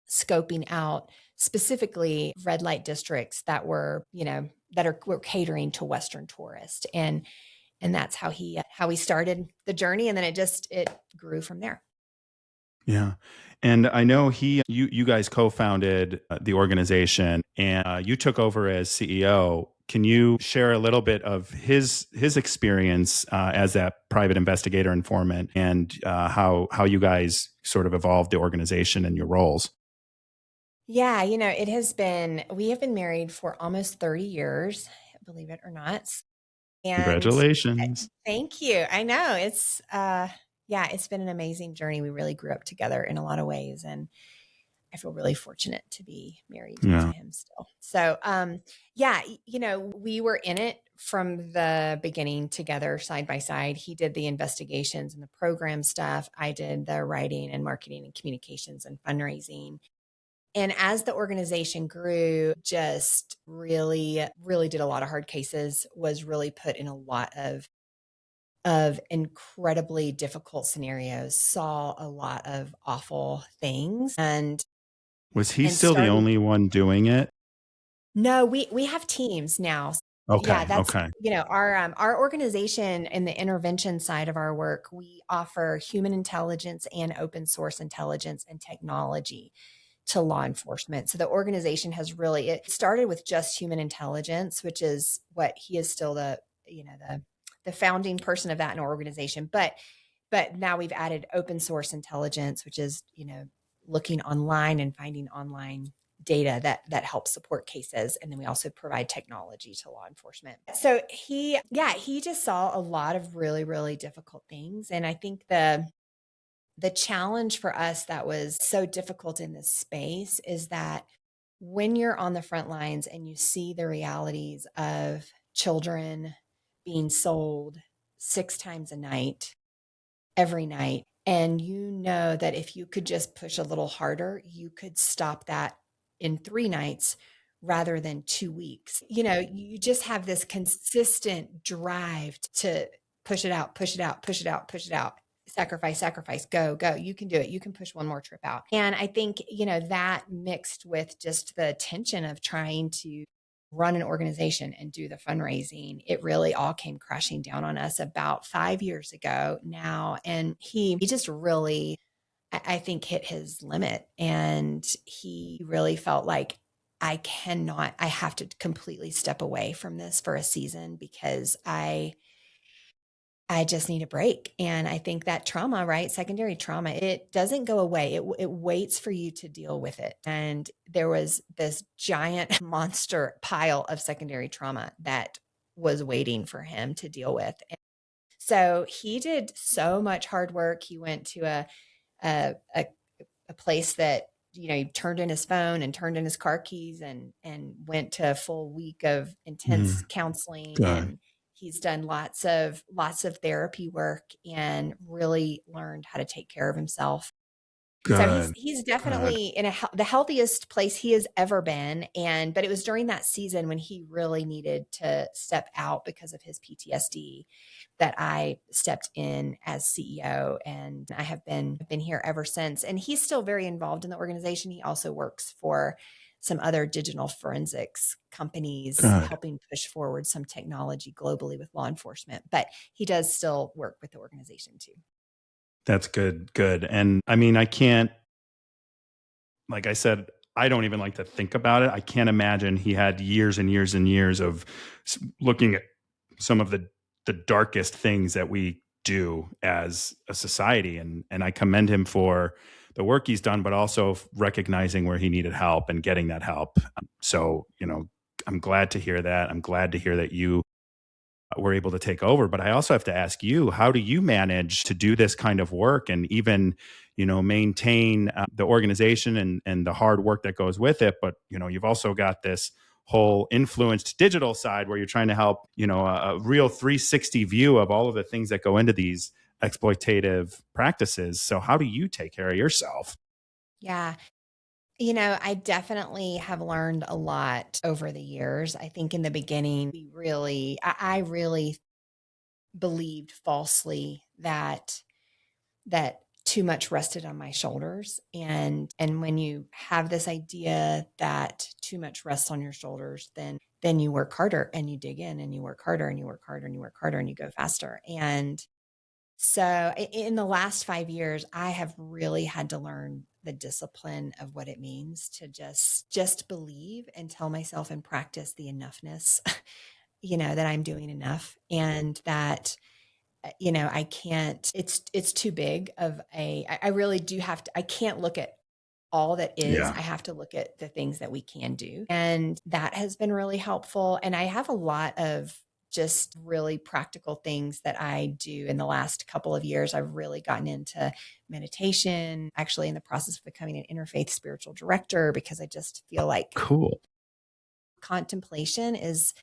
scoping out specifically red light districts that were, were catering to Western tourists. And that's how he started the journey. And then it grew from there. Yeah. And I know you guys co-founded the organization, and you took over as CEO. Can you share a little bit of his experience as that private investigator informant, and how you guys sort of evolved the organization and your roles? Yeah, we have been married for almost 30 years, believe it or not. And Congratulations. thank you. I know it's been an amazing journey. We really grew up together in a lot of ways, and I feel really fortunate to be married to Yeah. him still. So, we were in it from the beginning together, side by side. He did the investigations and the program stuff. I did the writing and marketing and communications and fundraising. And as the organization grew, just really, really did a lot of hard cases, was really put in a lot of incredibly difficult scenarios, saw a lot of awful things, and Was he still the started. only one doing it? No, we have teams now. Okay. Yeah, that's, Okay. our organization and the intervention side of our work, we offer human intelligence and open source intelligence and technology to law enforcement. So the organization has really, it started with just human intelligence, which is what he is still the founding person of that in our organization. But now we've added open source intelligence, which is, looking online and finding online data that helps support cases. And then we also provide technology to law enforcement. So he just saw a lot of really, really difficult things. And I think the challenge for us that was so difficult in this space is that when you're on the front lines and you see the realities of children being sold 6 times a night, every night, and you know that if you could just push a little harder, you could stop that in 3 nights rather than 2 weeks. You just have this consistent drive to push it out, push it out, push it out, push it out. Sacrifice, sacrifice, go, go. You can do it. You can push one more trip out. And I think, that mixed with just the tension of trying to run an organization and do the fundraising, it really all came crashing down on us about 5 years ago now. And he just really, I think, hit his limit. And he really felt like, I have to completely step away from this for a season because I just need a break. And I think that trauma, right? Secondary trauma, it doesn't go away. It waits for you to deal with it. And there was this giant monster pile of secondary trauma that was waiting for him to deal with. And so he did so much hard work. He went to a, a, a place that, he turned in his phone and turned in his car keys and went to a full week of intense counseling, Good. and he's done lots of therapy work and really learned how to take care of himself. So he's Good. he's Good. definitely in the healthiest place he has ever been. But it was during that season when he really needed to step out because of his PTSD that I stepped in as CEO, and I have been here ever since. And he's still very involved in the organization. He also works for some other digital forensics companies, Good. helping push forward some technology globally with law enforcement. But he does still work with the organization too. That's good. Good. And I mean, I can't, like I said, I don't even like to think about it. I can't imagine he had years and years and years of looking at some of the darkest things that we do as a society. And I commend him for the work he's done, but also recognizing where he needed help and getting that help. So, I'm glad to hear that. I'm glad to hear that you were able to take over. But I also have to ask you, how do you manage to do this kind of work and even, maintain the organization and the hard work that goes with it? But, you've also got this whole influenced digital side where you're trying to help, a real 360 view of all of the things that go into these exploitative practices. So how do you take care of yourself? Yeah. I definitely have learned a lot over the years. I think in the beginning, I really believed falsely that too much rested on my shoulders. And when you have this idea that too much rests on your shoulders, then you work harder and you dig in and you work harder and you work harder and you work harder and you go faster. And so in the last 5 years, I have really had to learn the discipline of what it means to just believe and tell myself and practice the enoughness, that I'm doing enough, and that, I can't, it's too big of I really do have to, I can't look at all that is. Yeah. I have to look at the things that we can do. And that has been really helpful. And I have a lot of just really practical things that I do in the last couple of years. I've really gotten into meditation, actually in the process of becoming an interfaith spiritual director, because I just feel like Cool. contemplation is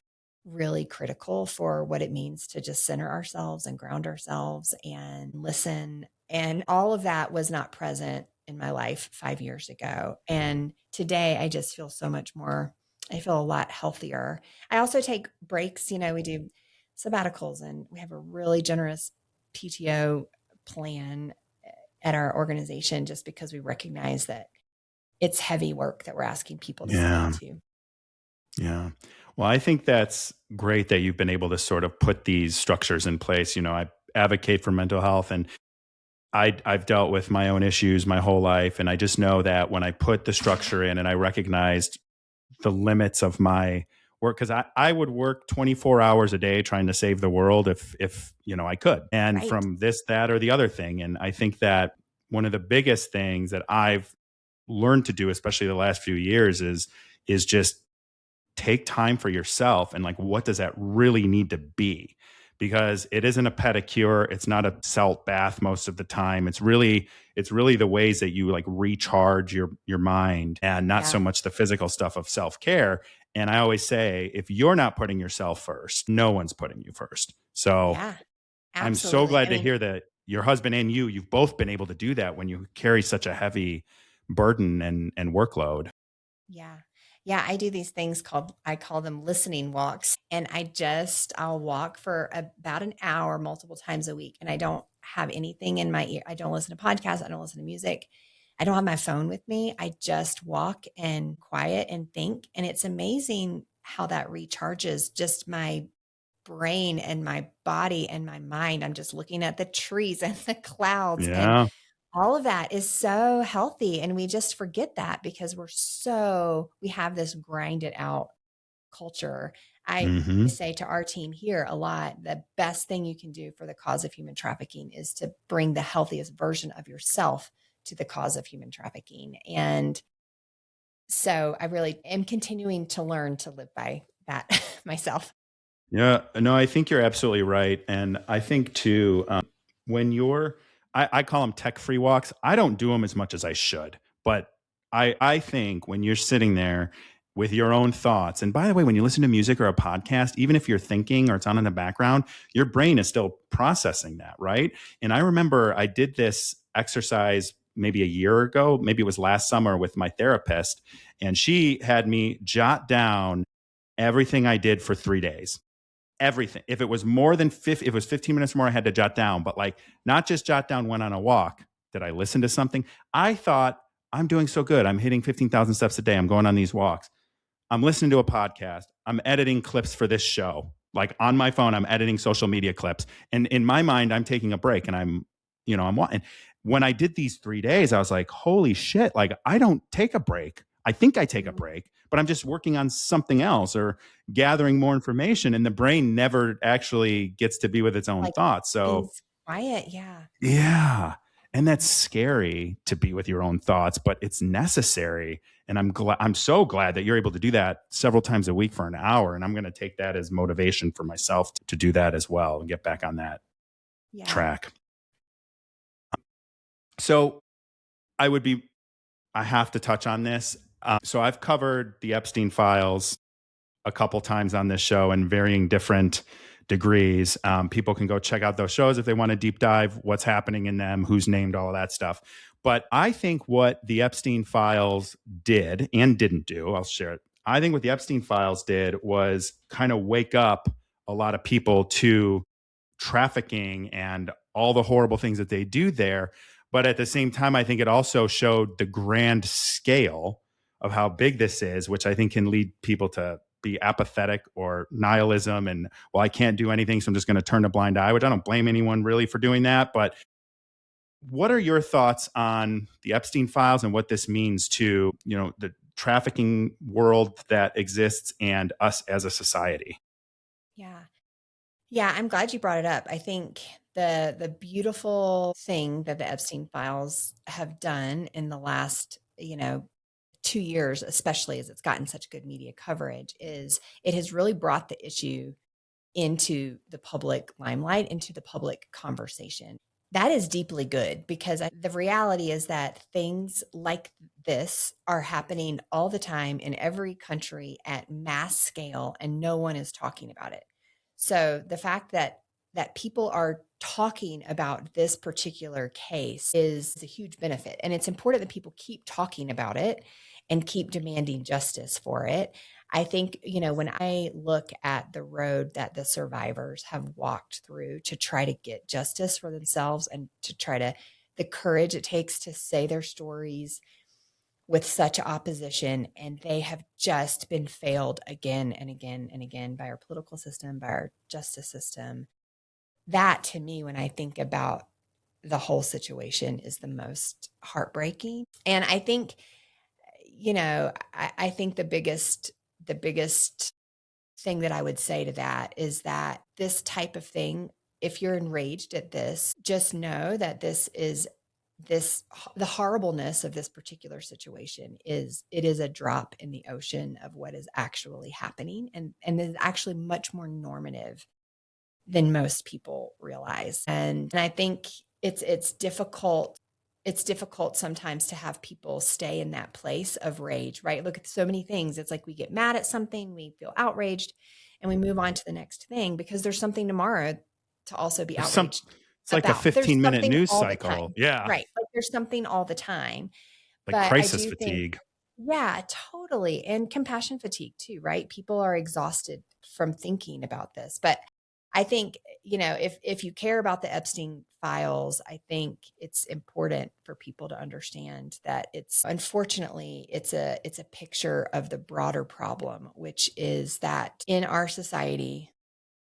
really critical for what it means to just center ourselves and ground ourselves and listen. And all of that was not present in my life 5 years ago. And today I just feel so much more, I feel a lot healthier. I also take breaks. We do sabbaticals, and we have a really generous PTO plan at our organization just because we recognize that it's heavy work that we're asking people to step Yeah. into. Yeah. Well, I think that's great that you've been able to sort of put these structures in place. I advocate for mental health, and I've dealt with my own issues my whole life. And I just know that when I put the structure in and I recognized the limits of my work, because I would work 24 hours a day trying to save the world if I could. And Right. from this, that, or the other thing. And I think that one of the biggest things that I've learned to do, especially the last few years, is just take time for yourself. And like, what does that really need to be? Because it isn't a pedicure, it's not a salt bath most of the time. It's really the ways that you like recharge your mind, and not so Yeah. much the physical stuff of self-care. And I always say, if you're not putting yourself first, no one's putting you first. So Yeah. I'm so Absolutely. glad I to mean, hear that your husband and you've both been able to do that when you carry such a heavy burden and workload. yeah. Yeah, I do these things called I call them listening walks, and I'll walk for about an hour multiple times a week, and I don't have anything in my ear. I don't listen to podcasts, I don't listen to music. I don't have my phone with me. I just walk and quiet and think, and it's amazing how that recharges just my brain and my body and my mind. I'm just looking at the trees and the clouds, and Yeah. all of that is so healthy, and we just forget that because we have this grinded out culture. I Hmm. say to our team here a lot, the best thing you can do for the cause of human trafficking is to bring the healthiest version of yourself to the cause of human trafficking. And so I really am continuing to learn to live by that myself. Yeah, no, I think you're absolutely right. And I think too, when I call them tech free walks. I don't do them as much as I should, but I think when you're sitting there with your own thoughts, and by the way, when you listen to music or a podcast, even if you're thinking or it's on in the background, your brain is still processing that, right? And I remember I did this exercise maybe a year ago, maybe it was last summer with my therapist, and she had me jot down everything I did for 3 days, everything. If it was more than 50, if it was 15 minutes more, I had to jot down, but like not just jot down when on a walk. Did I listen to something? I thought, I'm doing so good. I'm hitting 15,000 steps a day. I'm going on these walks. I'm listening to a podcast. I'm editing clips for this show. Like on my phone, I'm editing social media clips. And in my mind, I'm taking a break, and I'm wanting. When I did these 3 days, I was like, holy shit. Like, I don't take a break. I think I take a Mm, break, but I'm just working on something else or gathering more information. And the brain never actually gets to be with its own like thoughts. So, being quiet. Yeah. yeah. And that's Mhm. scary to be with your own thoughts, but it's necessary. And I'm so glad that you're able to do that several times a week for an hour. And I'm going to take that as motivation for myself to do that as well and get back on that Yeah. track. So I would be, I have to touch on this. So I've covered the Epstein files a couple times on this show in varying different degrees. People can go check out those shows if they want to deep dive what's happening in them, who's named, all of that stuff. But I think what the Epstein files did and didn't do, I'll share it. I think what the Epstein files did was kind of wake up a lot of people to trafficking and all the horrible things that they do there. But at the same time, I think it also showed the grand scale of how big this is, which I think can lead people to be apathetic or nihilism. And, well, I can't do anything, so I'm just going to turn a blind eye, which I don't blame anyone really for doing that. But what are your thoughts on the Epstein files and what this means to, the trafficking world that exists and us as a society? Yeah. Yeah, I'm glad you brought it up. I think the beautiful thing that the Epstein files have done in the last, 2 years, especially as it's gotten such good media coverage, is it has really brought the issue into the public limelight, into the public conversation. That is deeply good because the reality is that things like this are happening all the time in every country at mass scale, and no one is talking about it. So the fact that people are talking about this particular case is a huge benefit, and it's important that people keep talking about it and keep demanding justice for it. I think, when I look at the road that the survivors have walked through to try to get justice for themselves and to try to, the courage it takes to say their stories, with such opposition, and they have just been failed again and again and again by our political system, by our justice system. That to me, when I think about the whole situation, is the most heartbreaking. And I think, I think the biggest thing that I would say to that is that this type of thing, if you're enraged at this, just know that this the horribleness of this particular situation is a drop in the ocean of what is actually happening, and is actually much more normative than most people realize. And I think it's difficult sometimes to have people stay in that place of rage, right? Look at so many things. It's like we get mad at something, we feel outraged, and we move on to the next thing because there's something tomorrow to also be There's some, outraged it's like a about. There's 15-minute something news all the cycle. time. Yeah. Right. Like there's something all the time. Like But I crisis do think, fatigue. yeah, totally. And compassion fatigue too, right? People are exhausted from thinking about this. But I think, if you care about the Epstein files, I think it's important for people to understand that it's a picture of the broader problem, which is that in our society,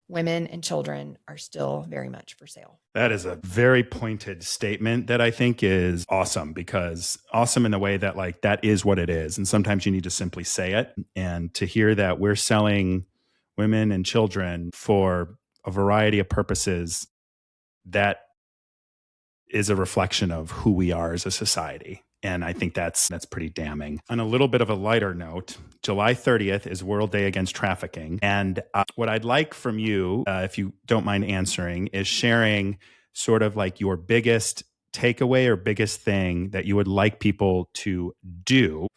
women and children are still very much for sale. That is a very pointed statement that I think is awesome, because awesome in the way that like that is what it is. And sometimes you need to simply say it. And to hear that we're selling women and children for a variety of purposes, that is a reflection of who we are as a society. And I think that's pretty damning. On a little bit of a lighter note, July 30th is World Day Against Trafficking. And what I'd like from you, if you don't mind answering, is sharing sort of like your biggest takeaway or biggest thing that you would like people to do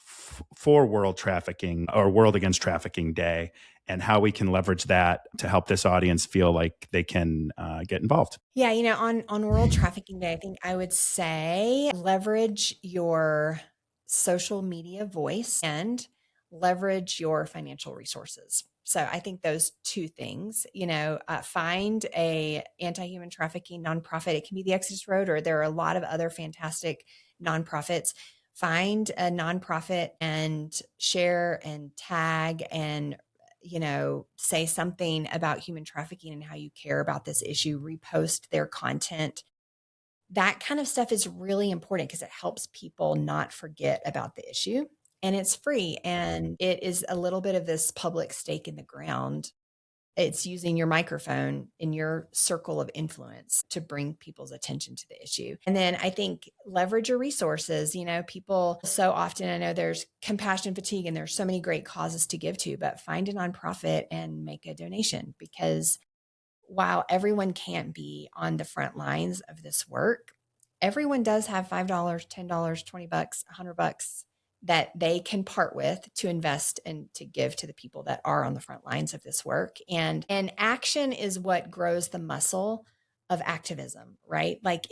for World Trafficking or World Against Trafficking Day, and how we can leverage that to help this audience feel like they can get involved. Yeah, on World Trafficking Day, I think I would say leverage your social media voice and leverage your financial resources. So I think those two things, find a anti-human trafficking nonprofit. It can be the Exodus Road, or there are a lot of other fantastic nonprofits. Find a nonprofit and share and tag and say something about human trafficking and how you care about this issue, repost their content. That kind of stuff is really important because it helps people not forget about the issue. And it's free, and it is a little bit of this public stake in the ground. It's using your microphone in your circle of influence to bring people's attention to the issue. And then I think leverage your resources. People so often, I know there's compassion fatigue and there's so many great causes to give to, but find a nonprofit and make a donation, because while everyone can't be on the front lines of this work, everyone does have $5, $10, $20, $100 that they can part with to invest and to give to the people that are on the front lines of this work. And action is what grows the muscle of activism, right? Like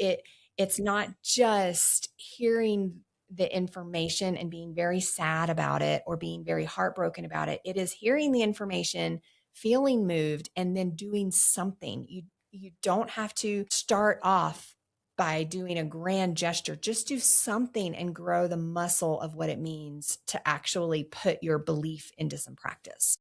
it's not just hearing the information and being very sad about it or being very heartbroken about it. It is hearing the information, feeling moved, and then doing something. You don't have to start off by doing a grand gesture. Just do something and grow the muscle of what it means to actually put your belief into some practice.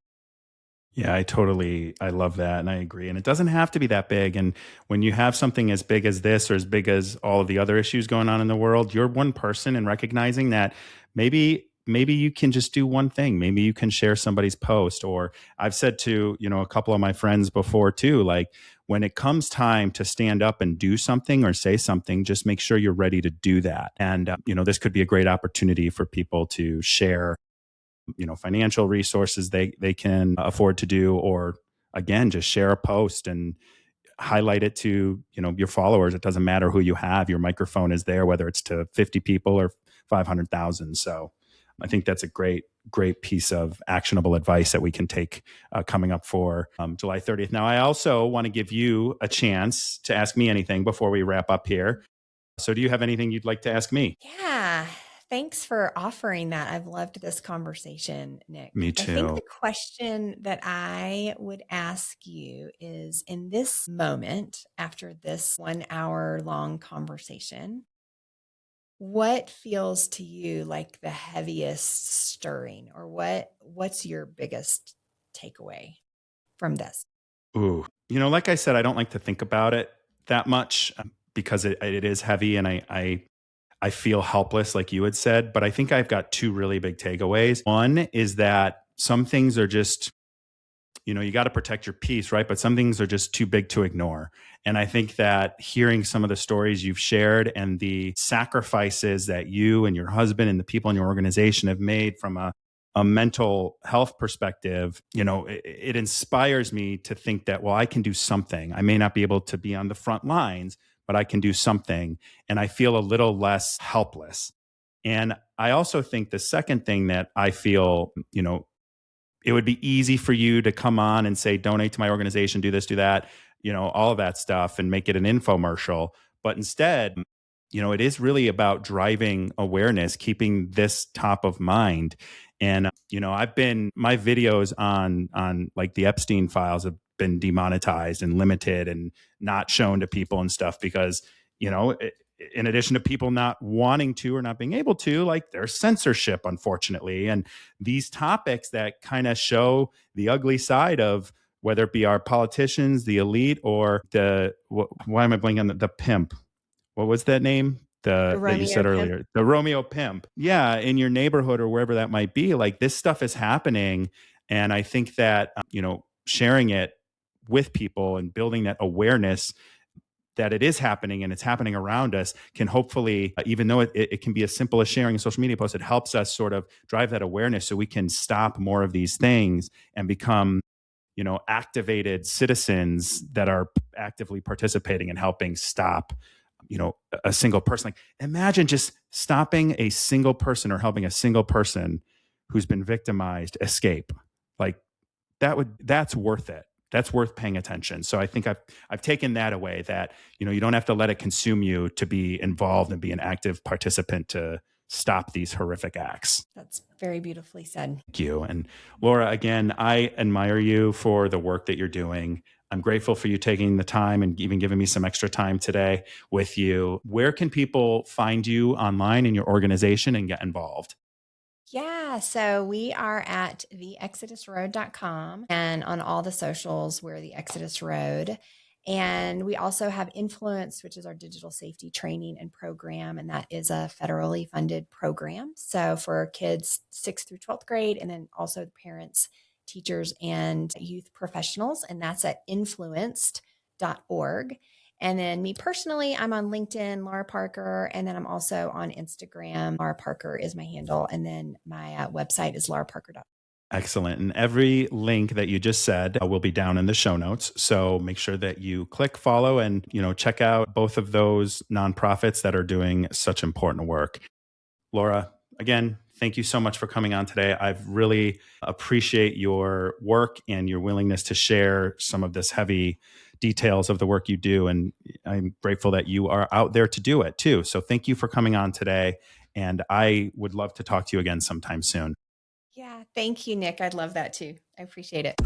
Yeah, I love that. And I agree. And it doesn't have to be that big. And when you have something as big as this, or as big as all of the other issues going on in the world, you're one person, and recognizing that maybe you can just do one thing. Maybe you can share somebody's post. Or I've said to, a couple of my friends before too, like when it comes time to stand up and do something or say something, just make sure you're ready to do that. And, this could be a great opportunity for people to share financial resources they can afford to do, or again just share a post and highlight it to your followers. It doesn't matter who you have, your microphone is there, whether it's to 50 people or 500,000. So I think that's a great piece of actionable advice that we can take coming up for July 30th. Now I also want to give you a chance to ask me anything before we wrap up here. So do you have anything you'd like to ask me? Yeah. Thanks for offering that. I've loved this conversation, Nick. Me I think too. the question that I would ask you is, in this moment, after this 1 hour long conversation, What feels to you like the heaviest stirring, or what's your biggest takeaway from this? Ooh, like I said, I don't like to think about it that much because it is heavy, and I feel helpless, like you had said. But I think I've got two really big takeaways. One is that some things are just, you got to protect your peace, right? But some things are just too big to ignore. And I think that hearing some of the stories you've shared and the sacrifices that you and your husband and the people in your organization have made from a mental health perspective, it inspires me to think that, well, I can do something. I may not be able to be on the front lines, but I can do something. And I feel a little less helpless. And I also think the second thing that I feel, it would be easy for you to come on and say, donate to my organization, do this, do that, all of that stuff and make it an infomercial. But instead, it is really about driving awareness, keeping this top of mind. And, my videos on like the Epstein files have been demonetized and limited and not shown to people and stuff because, in addition to people not wanting to or not being able to, like there's censorship, unfortunately. And these topics that kind of show the ugly side of whether it be our politicians, the elite, or why am I blanking on the pimp? What was that name? The That you Romeo said pimp? earlier, the Romeo pimp. Yeah, in your neighborhood or wherever that might be, like this stuff is happening. And I think that, sharing it with people and building that awareness that it is happening and it's happening around us can hopefully, even though it can be as simple as sharing a social media post, it helps us sort of drive that awareness so we can stop more of these things and become, activated citizens that are actively participating in helping stop, a single person. Like imagine just stopping a single person or helping a single person who's been victimized escape. Like that's worth it. That's worth paying attention. So I think I've taken that away that, you don't have to let it consume you to be involved and be an active participant to stop these horrific acts. That's very beautifully said. Thank you. And Laura, again, I admire you for the work that you're doing. I'm grateful for you taking the time and even giving me some extra time today with you. Where can people find you online in your organization and get involved? Yeah, so we are at theexodusroad.com and on all the socials, we're the Exodus Road. And we also have Influence, which is our digital safety training and program. And that is a federally funded program. So for kids 6th through 12th grade, and then also the parents, teachers, and youth professionals. And that's at influenced.org. And then me personally, I'm on LinkedIn, Laura Parker, and then I'm also on Instagram. Laura Parker is my handle. And then my website is lauraparker.com. Excellent. And every link that you just said will be down in the show notes. So make sure that you click follow and, check out both of those nonprofits that are doing such important work. Laura, again, thank you so much for coming on today. I really appreciate your work and your willingness to share some of this heavy details of the work you do. And I'm grateful that you are out there to do it too. So thank you for coming on today. And I would love to talk to you again sometime soon. Yeah, thank you, Nick. I'd love that too. I appreciate it.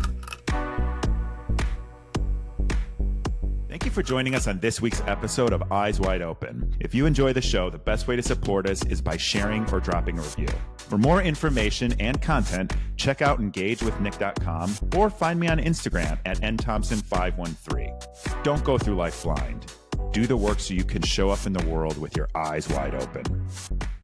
Thank you for joining us on this week's episode of Eyes Wide Open. If you enjoy the show, the best way to support us is by sharing or dropping a review. For more information and content, check out engagewithnick.com or find me on Instagram at nthompson513. Don't go through life blind. Do the work so you can show up in the world with your eyes wide open.